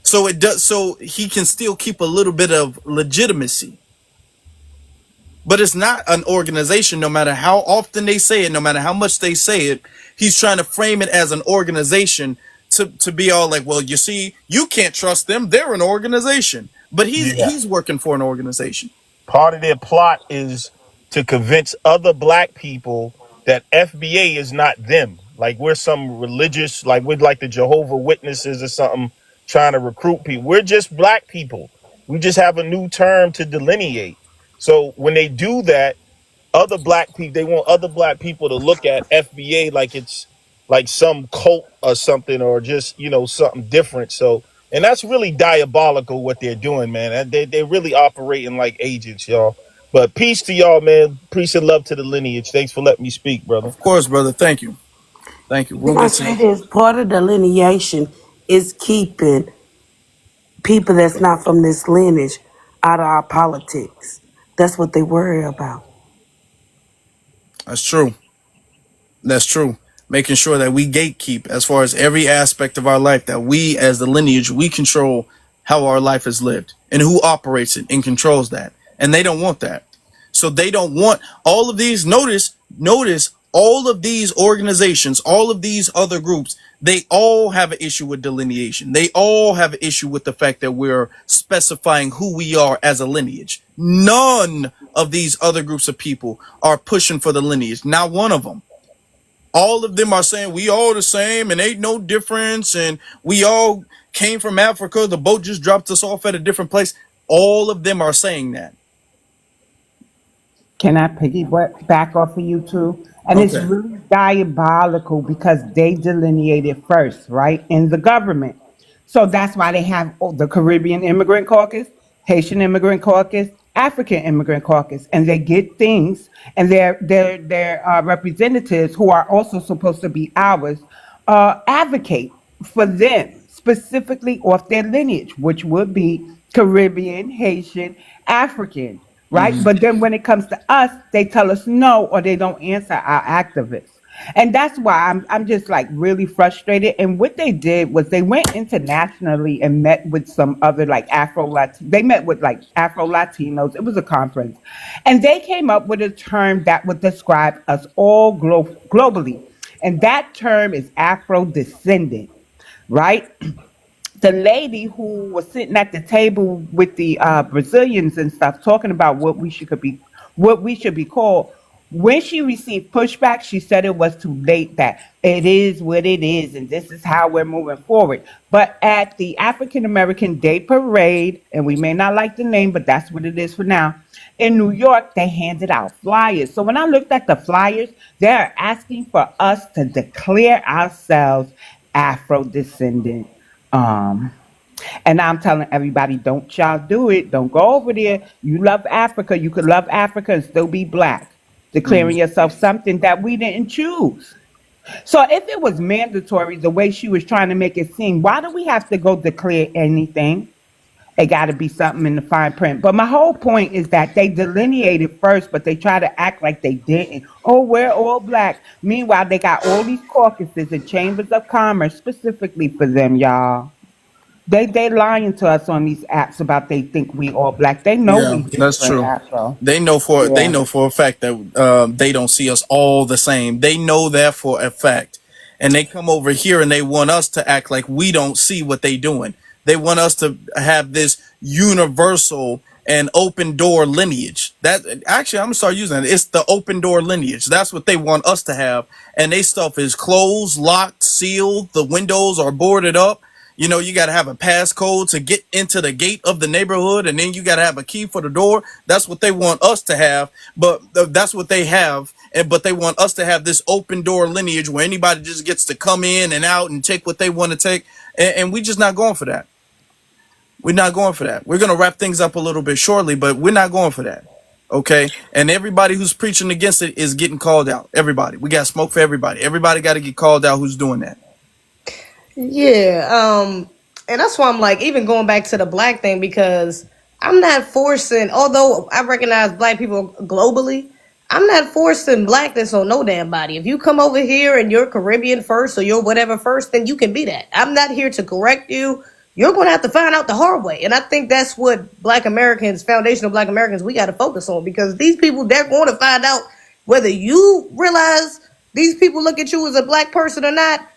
So he can still keep a little bit of legitimacy. But it's not an organization, no matter how often they say it, no matter how much they say it. He's trying to frame it as an organization to be all like, well, you see, you can't trust them. They're an organization. But Yeah. he's working for an organization. Part of their plot is to convince other black people that FBA is not them. Like we're some religious, like we're like the Jehovah Witnesses or something, trying to recruit people. We're just black people. We just have a new term to delineate. So when they do that, other black people, they want other black people to look at FBA like it's like some cult or something, or just something different. So, and that's really diabolical what they're doing, man. And they're really operating like agents, y'all. But peace to y'all, man. Peace and love to the lineage. Thanks for letting me speak, brother. Of course, brother. Thank you. Thank you. We'll Can I get to say that. this? Part of the lineation is keeping people that's not from this lineage out of our politics. That's what they worry about. That's true. That's true. Making sure that we gatekeep as far as every aspect of our life, that we as the lineage, we control how our life is lived and who operates it and controls that. And they don't want that. So they don't want all of these. Notice all of these organizations, all of these other groups, they all have an issue with delineation. They all have an issue with the fact that we're specifying who we are as a lineage. None of these other groups of people are pushing for the lineage. Not one of them. All of them are saying we all the same and ain't no difference, and we all came from Africa. The boat just dropped us off at a different place. All of them are saying that. Can I piggyback back off of you too? And it's Okay. really diabolical because they delineated first, right, in the government. So that's why they have the Caribbean Immigrant Caucus, Haitian Immigrant Caucus, African Immigrant Caucus, and they get things, and their representatives who are also supposed to be ours advocate for them specifically off their lineage, which would be Caribbean, Haitian, African, right? But then when it comes to us, they tell us no, or they don't answer our activists. And that's why I'm just like really frustrated. And what they did was they went internationally and met with some other like they met with like Afro Latinos. It was a conference. And they came up with a term that would describe us all globally. And that term is Afro descendant, right? The lady who was sitting at the table with the Brazilians and stuff, talking about what we should be called. When she received pushback, she said it was too late. That it is what it is, and this is how we're moving forward. But at the African American Day Parade, and we may not like the name, but that's what it is for now. In New York, they handed out flyers. So when I looked at the flyers, they're asking for us to declare ourselves Afro descendant. Um, and I'm telling everybody, don't y'all do it. Don't go over there. You love Africa. You could love Africa and still be black, declaring yourself something that we didn't choose. So if it was mandatory, the way she was trying to make it seem, why do we have to go declare anything? It got to be something in the fine print. But my whole point is that they delineated first, but they try to act like they didn't. Oh, we're all black. Meanwhile, they got all these caucuses and chambers of commerce specifically for them, y'all. They lying to us on these apps about they think we all black. They know Yeah, we that's different, true. Afro. They Yeah. know for a fact that they don't see us all the same. They know that for a fact, and they come over here and they want us to act like we don't see what they doing. They want us to have this universal and open door lineage. That actually, I'm gonna start using it. It's the open door lineage. That's what they want us to have, and they stuff is closed, locked, sealed. The windows are boarded up. You know, you got to have a passcode to get into the gate of the neighborhood, and then you got to have a key for the door. That's what they want us to have, but that's what they have. And but they want us to have this open door lineage where anybody just gets to come in and out and take what they want to take, and we just not going for that. We're not going for that. We're gonna wrap things up a little bit shortly, but we're not going for that. Okay, and everybody who's preaching against it is getting called out. Everybody, we got smoke for everybody. Everybody got to get called out who's doing that. Yeah, and that's why I'm like, even going back to the black thing, because I'm not forcing, although I recognize black people globally, I'm not forcing blackness on no damn body. If you come over here and you're Caribbean first or you're whatever first, then you can be that. I'm not here to correct you. You're going to have to find out the hard way. And I think that's what black Americans, foundational black Americans, we got to focus on, because these people, they're going to find out whether you realize these people look at you as a black person or not.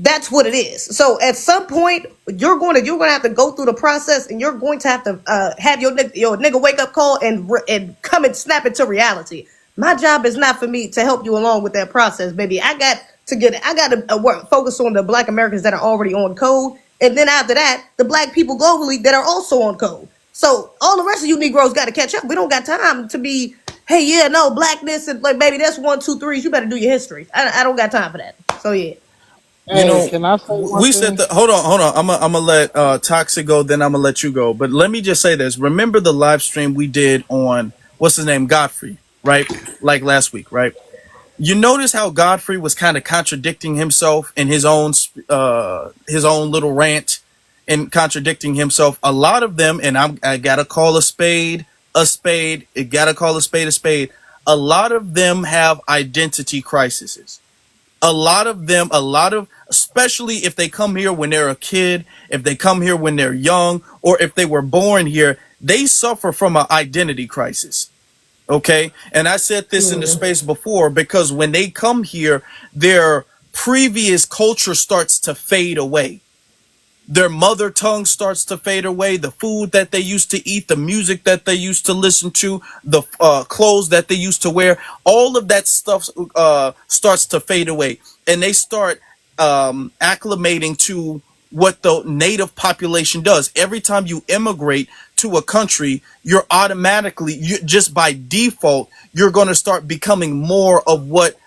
That's what it is. So at some point, you're gonna have to go through the process, and you're going to have to have your nigga wake up call and come and snap into reality. My job is not for me to help you along with that process, baby. I got to work focus on the black Americans that are already on code, and then after that, the black people globally that are also on code. So all the rest of you Negroes got to catch up. We don't got time to be, hey, yeah, no, blackness and like, baby, that's 1, 2, 3s. You better do your history. I don't got time for that. So yeah. You Hey, know, can I say one we said thing? that. Hold on. I'm gonna let Toxic go, then I'm gonna let you go. But let me just say this. Remember the live stream we did on what's his name, Godfrey, right? Like last week, right? You notice how Godfrey was kind of contradicting himself in his own little rant and contradicting himself. A lot of them, and I gotta call a spade a spade. It gotta call a spade a spade. A lot of them have identity crises. Especially if they come here when they're a kid, if they come here when they're young, or if they were born here, they suffer from an identity crisis. Okay. And I said this in the space before because when they come here, their previous culture starts to fade away. Their mother tongue starts to fade away. The food that they used to eat, the music that they used to listen to, the clothes that they used to wear, all of that stuff starts to fade away. And they start acclimating to what the native population does. Every time you immigrate to a country, just by default, you're going to start becoming more of what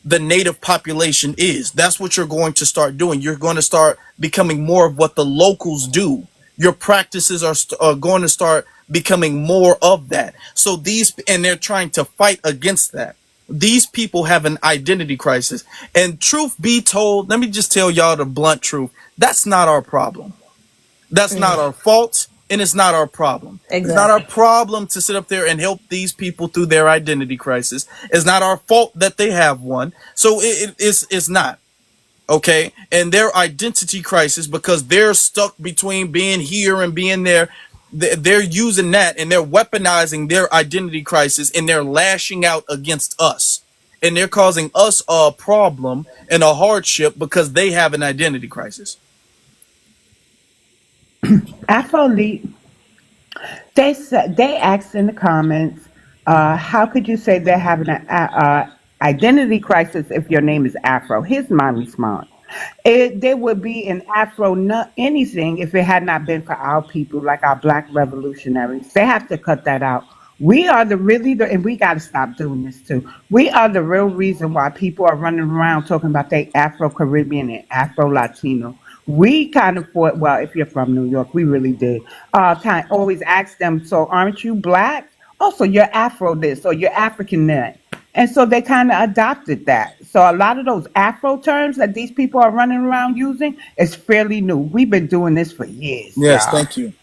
the native population is. That's what you're going to start doing. You're going to start becoming more of what the locals do. Your practices are going to start becoming more of that. So and they're trying to fight against that. These people have an identity crisis. And truth be told, let me just tell y'all the blunt truth. That's not our problem. That's not our fault, and it's not our problem. It's not our Exactly. problem to sit up there and help these people through their identity crisis. It's not our fault that they have one. So it's not. Okay. And their identity crisis, because they're stuck between being here and being there, they're using that and they're weaponizing their identity crisis and they're lashing out against us. And they're causing us a problem and a hardship because they have an identity crisis. Afro they asked in the comments, how could you say they're having an identity crisis if your name is Afro? Here's my response. There would be an Afro not anything if it had not been for our people, like our Black revolutionaries. They have to cut that out. We are and we got to stop doing this too. We are the real reason why people are running around talking about they Afro Caribbean and Afro Latino. We kind of fought, well, if you're from New York, we really did. Kind of always ask them, so aren't you Black? Oh, so you're Afro this or you're African that. And so they kind of adopted that. So a lot of those Afro terms that these people are running around using is fairly new. We've been doing this for years, Yes, y'all. thank you.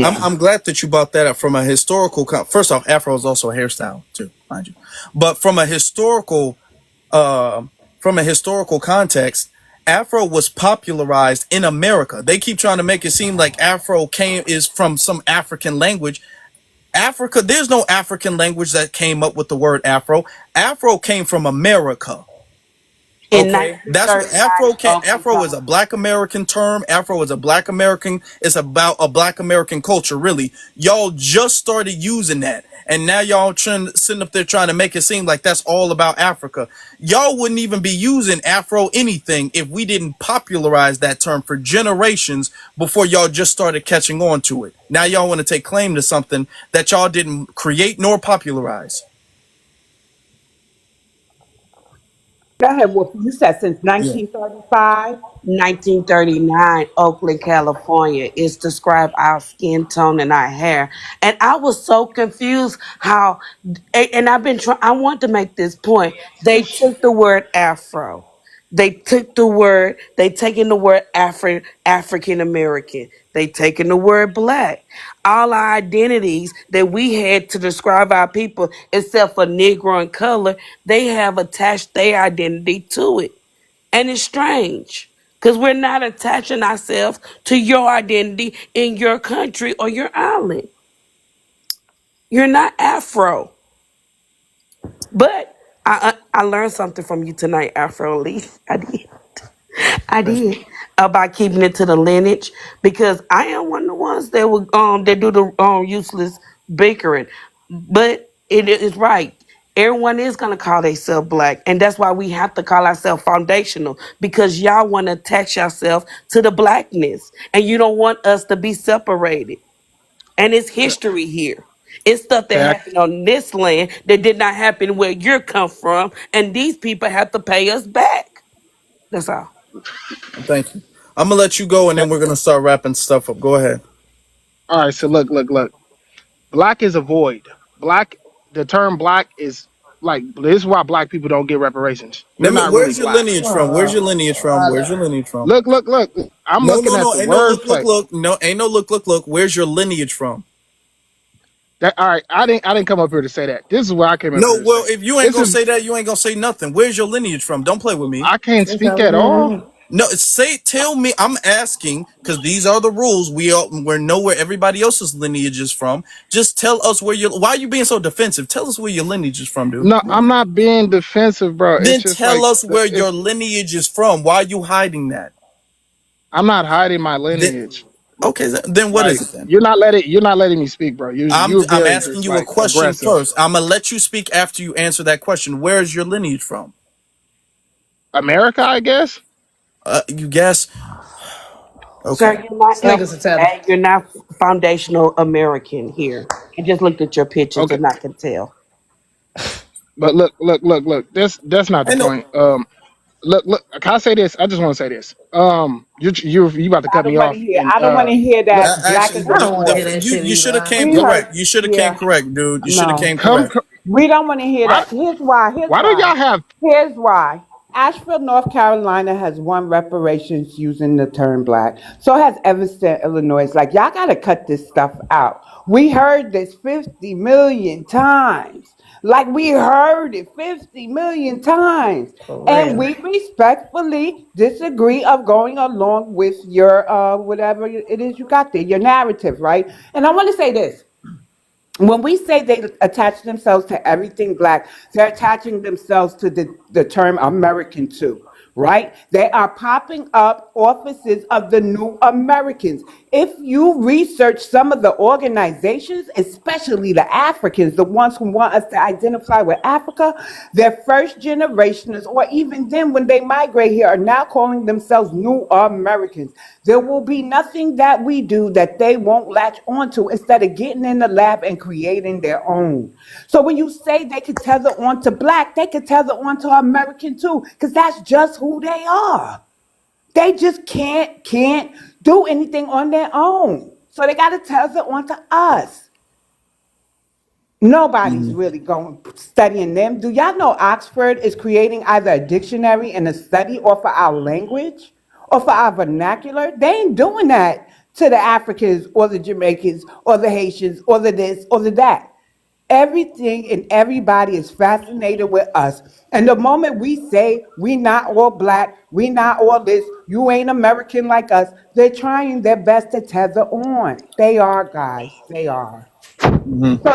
I'm, Yeah. I'm glad that you brought that up from a historical. First off, Afro is also a hairstyle too, mind you. But uh, from a historical context, Afro was popularized in America. They keep trying to make it seem like Afro is from some African language. Africa, there's no African language that came up with the word Afro. Afro came from America. In Okay, that's what 1939, Afro can. Oakland, Afro is a Black American term. Afro is a Black American. It's about a Black American culture. Really, y'all just started using that, and now y'all sitting up there trying to make it seem like that's all about Africa. Y'all wouldn't even be using Afro anything if we didn't popularize that term for generations before y'all just started catching on to it. Now y'all want to take claim to something that y'all didn't create nor popularize. Go ahead, Wolf. You said since Yeah. 1935. 1939, Oakland, California. It's described our skin tone and our hair. And I was so confused how, and I've been trying, I want to make this point. They took the word Afro. They taken the word African American. They taken the word Black. All our identities that we had to describe our people, except for Negro and color, they have attached their identity to it. And it's strange because we're not attaching ourselves to your identity in your country or your island. You're not Afro. But I learned something from you tonight, Afro Lee. I did. I did about keeping it to the lineage because I am one of the ones that do the useless bickering. But it is right. Everyone is gonna call themselves Black, and that's why we have to call ourselves foundational because y'all want to attach yourself to the Blackness, and you don't want us to be separated. And it's history here. It's stuff that Fact. happened on this land that did not happen where you're come from, and these people have to pay us back. That's all. Thank you. I'm gonna let you go, and then we're gonna start wrapping stuff up. Go ahead. All right, so look. Black is a void. Black, the term black is like this is why black people don't get reparations. You're Let me. not really Where's your black. lineage from? Where's your lineage from? Where's your lineage from? Look. I'm No, looking no, at no. the Ain't no look, look, wordplay. look. No, ain't no look, look, look. Where's your lineage from? That all right. I didn't come up here to say that. This is what I came up No, here to well, say. if you ain't This gonna is say that, you ain't gonna say nothing. Where's your lineage from? Don't play with me. I can't speak at all. No, say, tell me. I'm asking because these are the rules. We know where everybody else's lineage is from. Just tell us where your. Why are you being so defensive? Tell us where your lineage is from, dude. No, I'm not being defensive, bro. It's Then just tell like us where your it's. lineage is from. Why are you hiding that? I'm not hiding my Then lineage. okay, then what is Like it then? you're not letting me speak, bro. You're I'm very asking just you a like question aggressive. first. I'm gonna let you speak after you answer that question. Where is your lineage from? America, I guess. You guess. Sir, Okay. you're not This nigga's a tether. You're not foundational American here. I just looked at your pictures Okay, and I can tell. but look. That's not the I know. point. Look. Can I say this? I just want to say this. You about to I cut don't me want to off, hear. and I don't want to hear let that black Actually, is I a don't want to hear source. that shit you should either, have came We honestly. heard, correct. You should have came yeah, correct, dude. You should have no. came come. correct. We don't want to hear Why? that. Here's why. Here's Why don't why. y'all have? Here's why. Asheville, North Carolina has won reparations using the term black. So has Evanston, Illinois. It's like, y'all got to cut this stuff out. We heard this 50 million times. Like, we heard it 50 million times. For And real. we respectfully disagree of going along with your, whatever it is you got there, your narrative, right? And I want to say this. When we say they attach themselves to everything black, they're attaching themselves to the term American too, right? They are popping up offices of the new Americans. If you research some of the organizations, especially the Africans, the ones who want us to identify with Africa, their first generationers, or even then when they migrate here, are now calling themselves new Americans. There will be nothing that we do that they won't latch onto instead of getting in the lab and creating their own. So when you say they could tether onto black, they could tether onto American too, because that's just who they are. They just can't do anything on their own. So they got to tether onto us. Nobody's Mhm. really going studying them. Do y'all know Oxford is creating either a dictionary and a study or for our language or for our vernacular? They ain't doing that to the Africans or the Jamaicans or the Haitians or the this or the that. Everything and everybody is fascinated with us. And the moment we say we not all black, we not all this, you ain't American like us, they're trying their best to tether on. They are, guys. They are. Mhm. So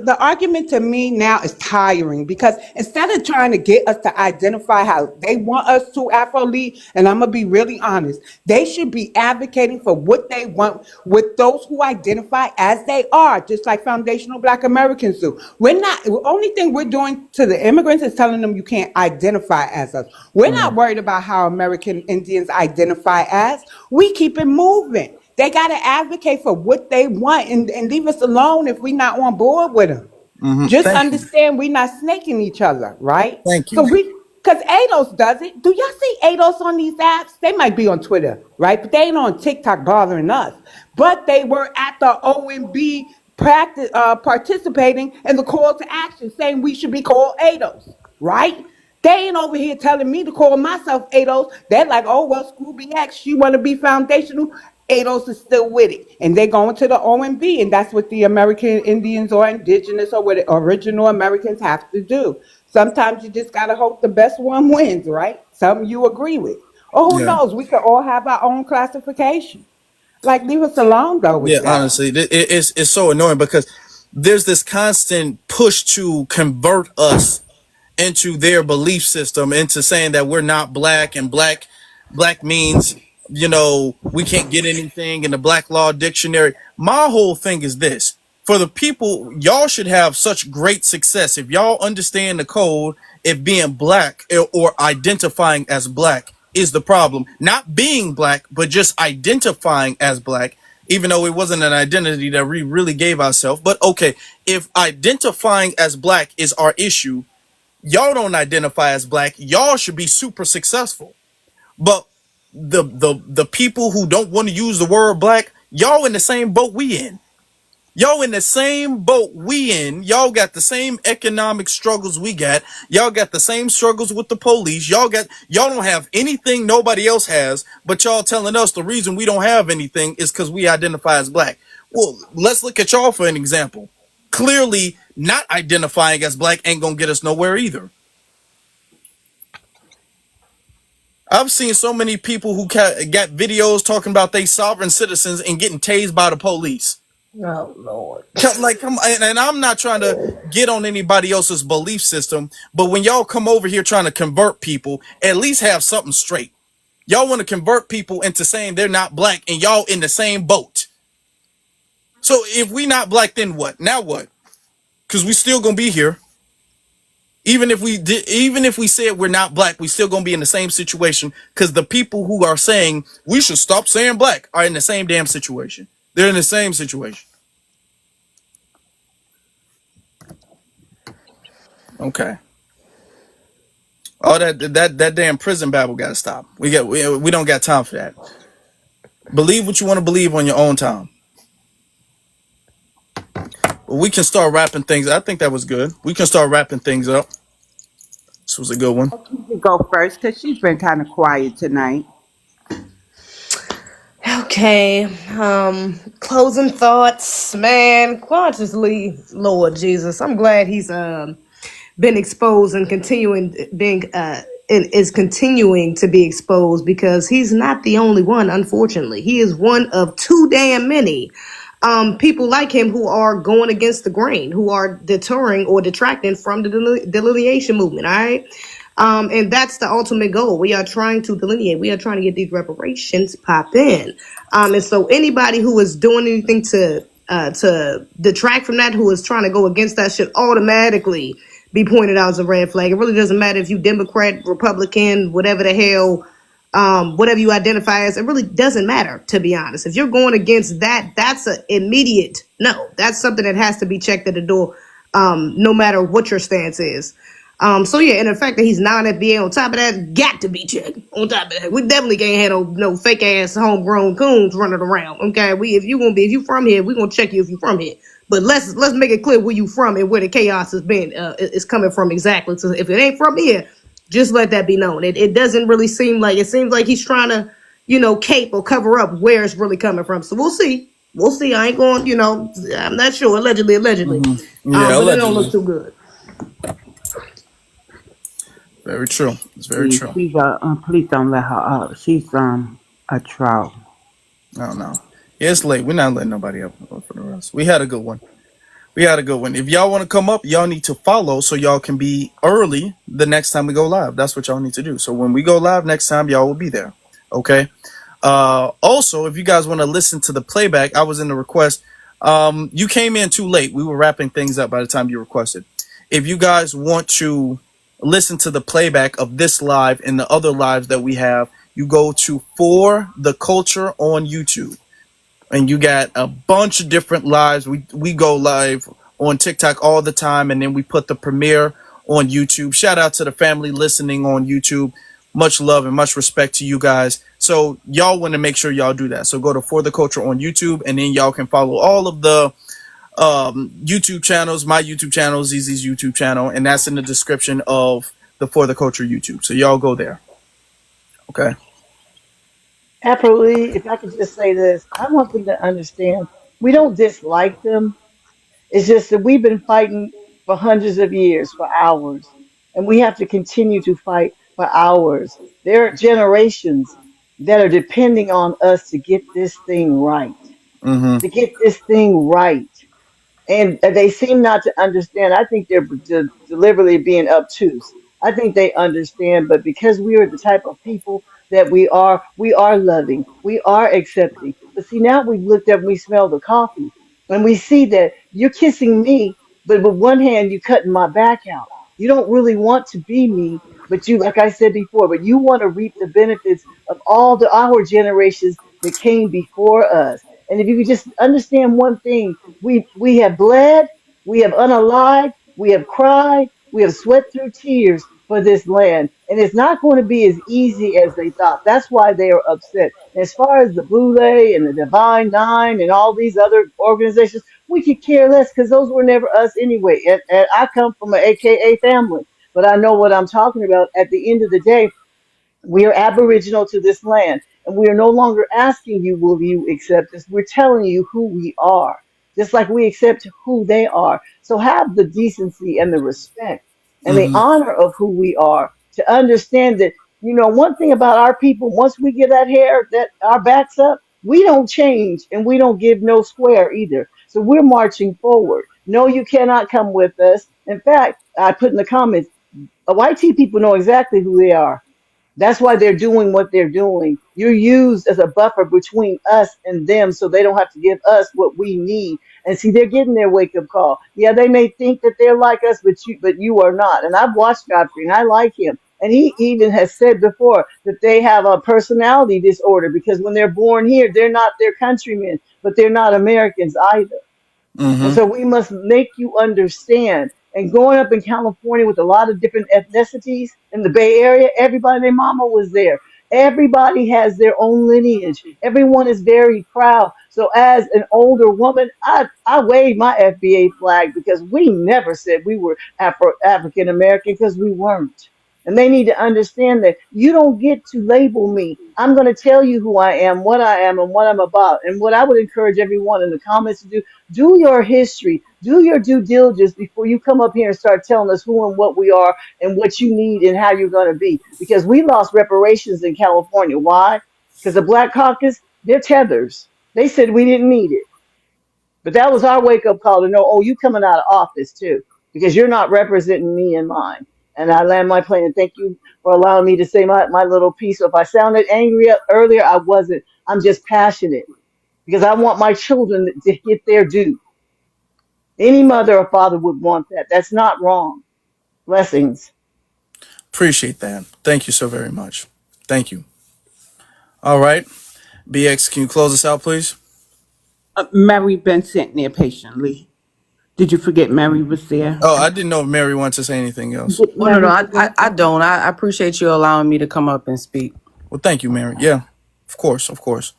the argument to me now is tiring because instead of trying to get us to identify how they want us to Afro lead, and I'm gonna be really honest, they should be advocating for what they want with those who identify as they are, just like foundational Black Americans do. We're not the only thing we're doing to the immigrants is telling them you can't identify as us. We're not Mhm. worried about how American Indians identify as. We keep it moving. They got to advocate for what they want and leave us alone if we're not on board with them. Mhm. Just Thank you. understand we're not snaking each other, right? Thank So you. because ADOS does it. Do y'all see ADOS on these apps? They might be on Twitter, right? But they ain't on TikTok bothering us. But they were at the OMB practice, participating in the call to action saying we should be called ADOS, right? They ain't over here telling me to call myself ADOS. They're like, oh, well, screw BX. You want to be foundational? ADOS is still with it. And they're going to the OMB. And that's what the American Indians or indigenous or what original Americans have to do. Sometimes you just got to hope the best one wins, right? Something you agree with. Or who Yeah. knows? We could all have our own classification. Like, leave us alone, though, Yeah. with that. Honestly, it's so annoying because there's this constant push to convert us into their belief system, into saying that we're not black, and black means, we can't get anything in the black law dictionary. My whole thing is this: for the people, y'all should have such great success if y'all understand the code. If being black or identifying as black is the problem, not being black but just identifying as black, even though it wasn't an identity that we really gave ourselves. But okay, if identifying as black is our issue, y'all don't identify as black, y'all should be super successful. But the people who don't want to use the word black, y'all in the same boat we in. Y'all in the same boat we in. Y'all got the same economic struggles we got. Y'all got the same struggles with the police. Y'all don't have anything nobody else has, but y'all telling us the reason we don't have anything is because we identify as black. Well, let's look at y'all for an example. Clearly, not identifying as black ain't gonna get us nowhere either. I've seen so many people who got videos talking about they sovereign citizens and getting tased by the police. Oh Lord. Come and I'm not trying to get on anybody else's belief system, but when y'all come over here trying to convert people, at least have something straight. Y'all want to convert people into saying they're not black, and y'all in the same boat. So if we not black, then what? Now what? Because we still gonna be here. Even if we said we're not black, we still gonna be in the same situation. Because the people who are saying we should stop saying black are in the same damn situation. They're in the same situation. Okay. Oh, that damn prison babble got to stop. We don't got time for that. Believe what you want to believe on your own time. But we can start wrapping things. I think that was good. We can start wrapping things up. This was a good one. You can go first because she's been kind of quiet tonight. Okay. Closing thoughts, man. Consciously, Lord Jesus. I'm glad he's been exposed and is continuing to be exposed, because he's not the only one. Unfortunately, he is one of too damn many people like him who are going against the grain, who are deterring or detracting from the delineation movement. All right. And that's the ultimate goal. We are trying to delineate. We are trying to get these reparations pop in. And so anybody who is doing anything to detract from that, who is trying to go against that, should automatically be pointed out as a red flag. It really doesn't matter if you Democrat, Republican, whatever the hell, whatever you identify as. It really doesn't matter, to be honest. If you're going against that, that's an immediate no. That's something that has to be checked at the door, no matter what your stance is. So yeah, and the fact that he's non-FBA on top of that, got to be checked. On top of that, we definitely can't have no fake ass homegrown coons running around. Okay, if you from here, we gonna check you if you from here. But let's make it clear where you from and where the chaos has been is coming from exactly. So if it ain't from here, just let that be known. It doesn't really seem like, it seems like he's trying to, cape or cover up where it's really coming from. So we'll see. We'll see. I ain't going, I'm not sure. Allegedly. Yeah, But it don't look allegedly. too good. Very true. It's very Please, true. please don't let her up. She's a troll. I don't know. Yeah, it's late. We're not letting nobody up for the rest. We had a good one. We had a good one. If y'all want to come up, y'all need to follow so y'all can be early the next time we go live. That's what y'all need to do. So when we go live next time, y'all will be there. Okay. Also, if you guys want to listen to the playback, I was in the request. You came in too late. We were wrapping things up by the time you requested. If you guys want to listen to the playback of this live and the other lives that we have, you go to For the Culture on YouTube. And you got a bunch of different lives. We go live on TikTok all the time, and then we put the premiere on YouTube. Shout out to the family listening on YouTube. Much love and much respect to you guys. So y'all want to make sure y'all do that. So go to For the Culture on YouTube, and then y'all can follow all of the YouTube channels, my YouTube channel, ZZ's YouTube channel, and that's in the description of the For the Culture YouTube. So y'all go there. Okay. Absolutely. If I could just say this, I want them to understand we don't dislike them. It's just that we've been fighting for hundreds of years, for hours, and we have to continue to fight for hours. There are generations that are depending on us to get this thing right, Mm-hmm. to get this thing right. And they seem not to understand. I think they're deliberately being obtuse. I think they understand, but because we are the type of people that we are loving, we are accepting. But see, now we've looked up, and we smell the coffee, and we see that you're kissing me, but with one hand you're cutting my back out. You don't really want to be me, but you, like I said before, but you want to reap the benefits of all the our generations that came before us. And if you could just understand one thing, we have bled, we have unalived, we have cried, we have sweat through tears for this land. And it's not going to be as easy as they thought. That's why they are upset. As far as the Boule and the Divine Nine and all these other organizations, We could care less because those were never us anyway. And I come from an AKA family, but I know what I'm talking about. At the end of the day, we are aboriginal to this land, and we are no longer asking you, will you accept us? We're telling you who we are, just like we accept who they are. So have the decency and the respect and the Mm-hmm. honor of who we are to understand that, one thing about our people, once we get that hair, that our backs up, we don't change and we don't give no square either. So we're marching forward. No, you cannot come with us. In fact, I put in the comments, white tea people know exactly who they are. That's why they're doing what they're doing. You're used as a buffer between us and them so they don't have to give us what we need. And see, they're getting their wake up call. Yeah, they may think that they're like us, but you are not. And I've watched Godfrey and I like him. And he even has said before that they have a personality disorder because when they're born here, they're not their countrymen, but they're not Americans either. And Mm-hmm. so we must make you understand. And growing up in California with a lot of different ethnicities in the Bay Area, everybody, their mama was there. Everybody has their own lineage. Everyone is very proud. So as an older woman, I wave my FBA flag because we never said we were African American because we weren't. And they need to understand that you don't get to label me. I'm going to tell you who I am, and what I'm about. And what I would encourage everyone in the comments to do your history, do your due diligence before you come up here and start telling us who and what we are and what you need and how you're going to be. Because we lost reparations in California. Why? Because the Black Caucus, they're tethers. They said we didn't need it. But that was our wake up call to know, oh, you coming out of office too, because you're not representing me and mine. And I land my plane. And thank you for allowing me to say my little piece. So if I sounded angry earlier, I wasn't. I'm just passionate because I want my children to get their due. Any mother or father would want that. That's not wrong. Blessings. Appreciate that. Thank you so very much. Thank you. All right. BX, can you close us out, please? Mary been sitting there patiently. Did you forget Mary was there? Oh, I didn't know if Mary wanted to say anything else. Did Oh no, no, Mary forget? I don't. I appreciate you allowing me to come up and speak. Well, thank you, Mary. Yeah, of course, of course.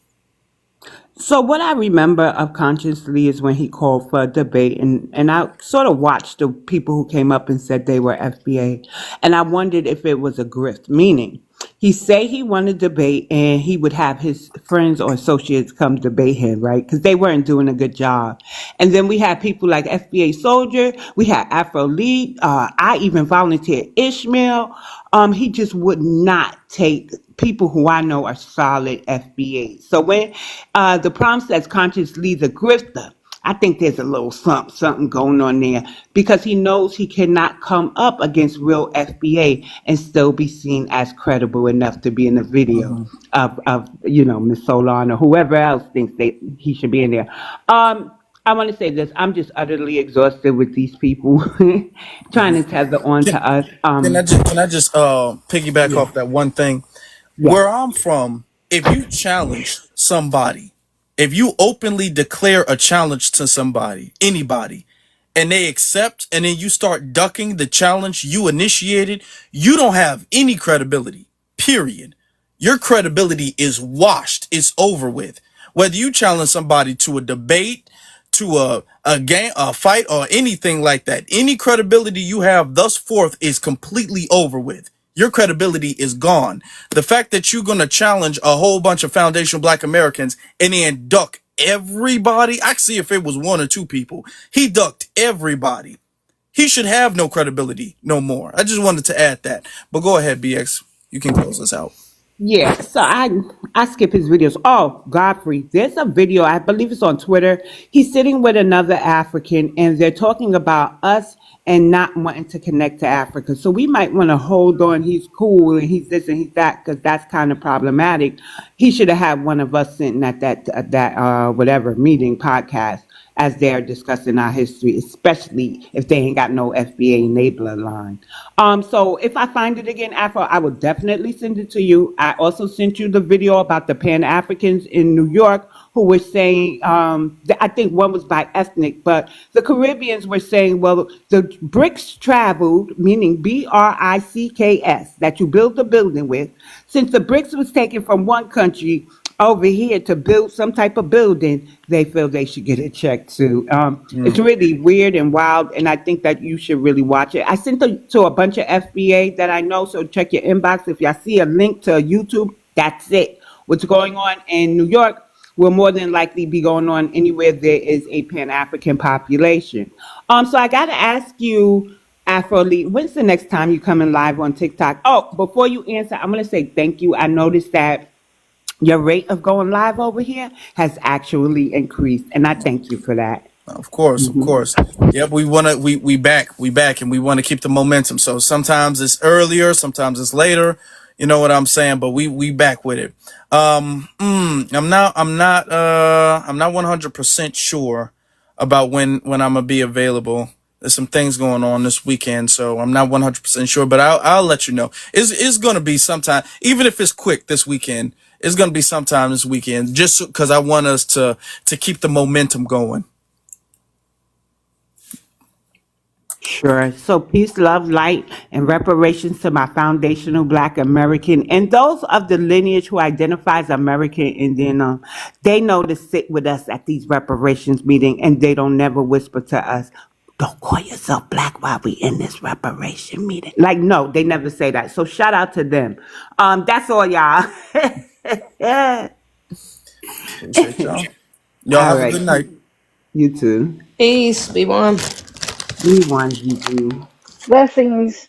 So what I remember of Consciously is when he called for a debate, and I sort of watched the people who came up and said they were FBA, and I wondered if it was a grift, meaning he say he wanted to debate and he would have his friends or associates come debate him, right? Because they weren't doing a good job. And then we had people like FBA Soldier, we had Afro Lee, I even volunteered Ishmael. He just would not take people who I know are solid FBA. So when the prompt says conscious Lee the Grifter, I think there's a little something going on there because he knows he cannot come up against real FBA and still be seen as credible enough to be in the video Mm-hmm. of Miss Solon or whoever else thinks he should be in there. I want to say this. I'm just utterly exhausted with these people trying to tether on Can, to us. can I just piggyback Yeah, off that one thing? yeah. Where I'm from, if you challenge somebody, if you openly declare a challenge to somebody, anybody, and they accept, and then you start ducking the challenge you initiated, you don't have any credibility. Period. Your credibility is washed. It's over with. Whether you challenge somebody to a debate, to a game, a fight, or anything like that, any credibility you have thus forth is completely over with. Your credibility is gone. The fact that you're gonna challenge a whole bunch of foundational Black Americans and then duck everybody, I see if it was one or two people. He ducked everybody. He should have no credibility no more. I just wanted to add that. But go ahead, BX. You can close us out. Yeah, so I skip his videos. Oh, Godfrey, there's a video, I believe it's on Twitter. He's sitting with another African and they're talking about us and not wanting to connect to Africa. So we might want to hold on. He's cool and he's this and he's that because that's kind of problematic. He should have had one of us sitting at that whatever meeting podcast as they're discussing our history, especially if they ain't got no FBA enabler line. So if I find it again, Afro, I will definitely send it to you. I also sent you the video about the Pan Africans in New York who were saying, I think one was by ethnic, but the Caribbeans were saying, well, the bricks traveled, meaning BRICKS, that you build the building with. Since the bricks was taken from one country, over here to build some type of building, they feel they should get a check too. It's really weird and wild, and I think that you should really watch it. I sent it to a bunch of FBA that I know, so check your inbox. If y'all see a link to YouTube, that's it. What's going on in New York will more than likely be going on anywhere there is a Pan-African population. So I got to ask you, Afro Lee, when's the next time you coming live on TikTok? Oh, before you answer, I'm going to say thank you. I noticed that your rate of going live over here has actually increased, and I thank you for that. Of course, of course. Yep, we back and we want to keep the momentum. So sometimes it's earlier, sometimes it's later. You know what I'm saying? But we back with it. I'm not 100% sure about when I'm gonna be available. There's some things going on this weekend, so I'm not 100% sure, but I'll let you know. It's gonna be sometime, even if it's quick this weekend. It's gonna be sometime this weekend, just because I want us to keep the momentum going. Sure. So peace, love, light, and reparations to my foundational Black American and those of the lineage who identifies American Indian. They know to sit with us at these reparations meeting, and they don't never whisper to us, "Don't call yourself Black while we in this reparation meeting." Like, no, they never say that. So shout out to them. That's all, y'all. Appreciate y'all. Y'all All have a right. good night. You too. Peace. Be one. We want GG. Blessings.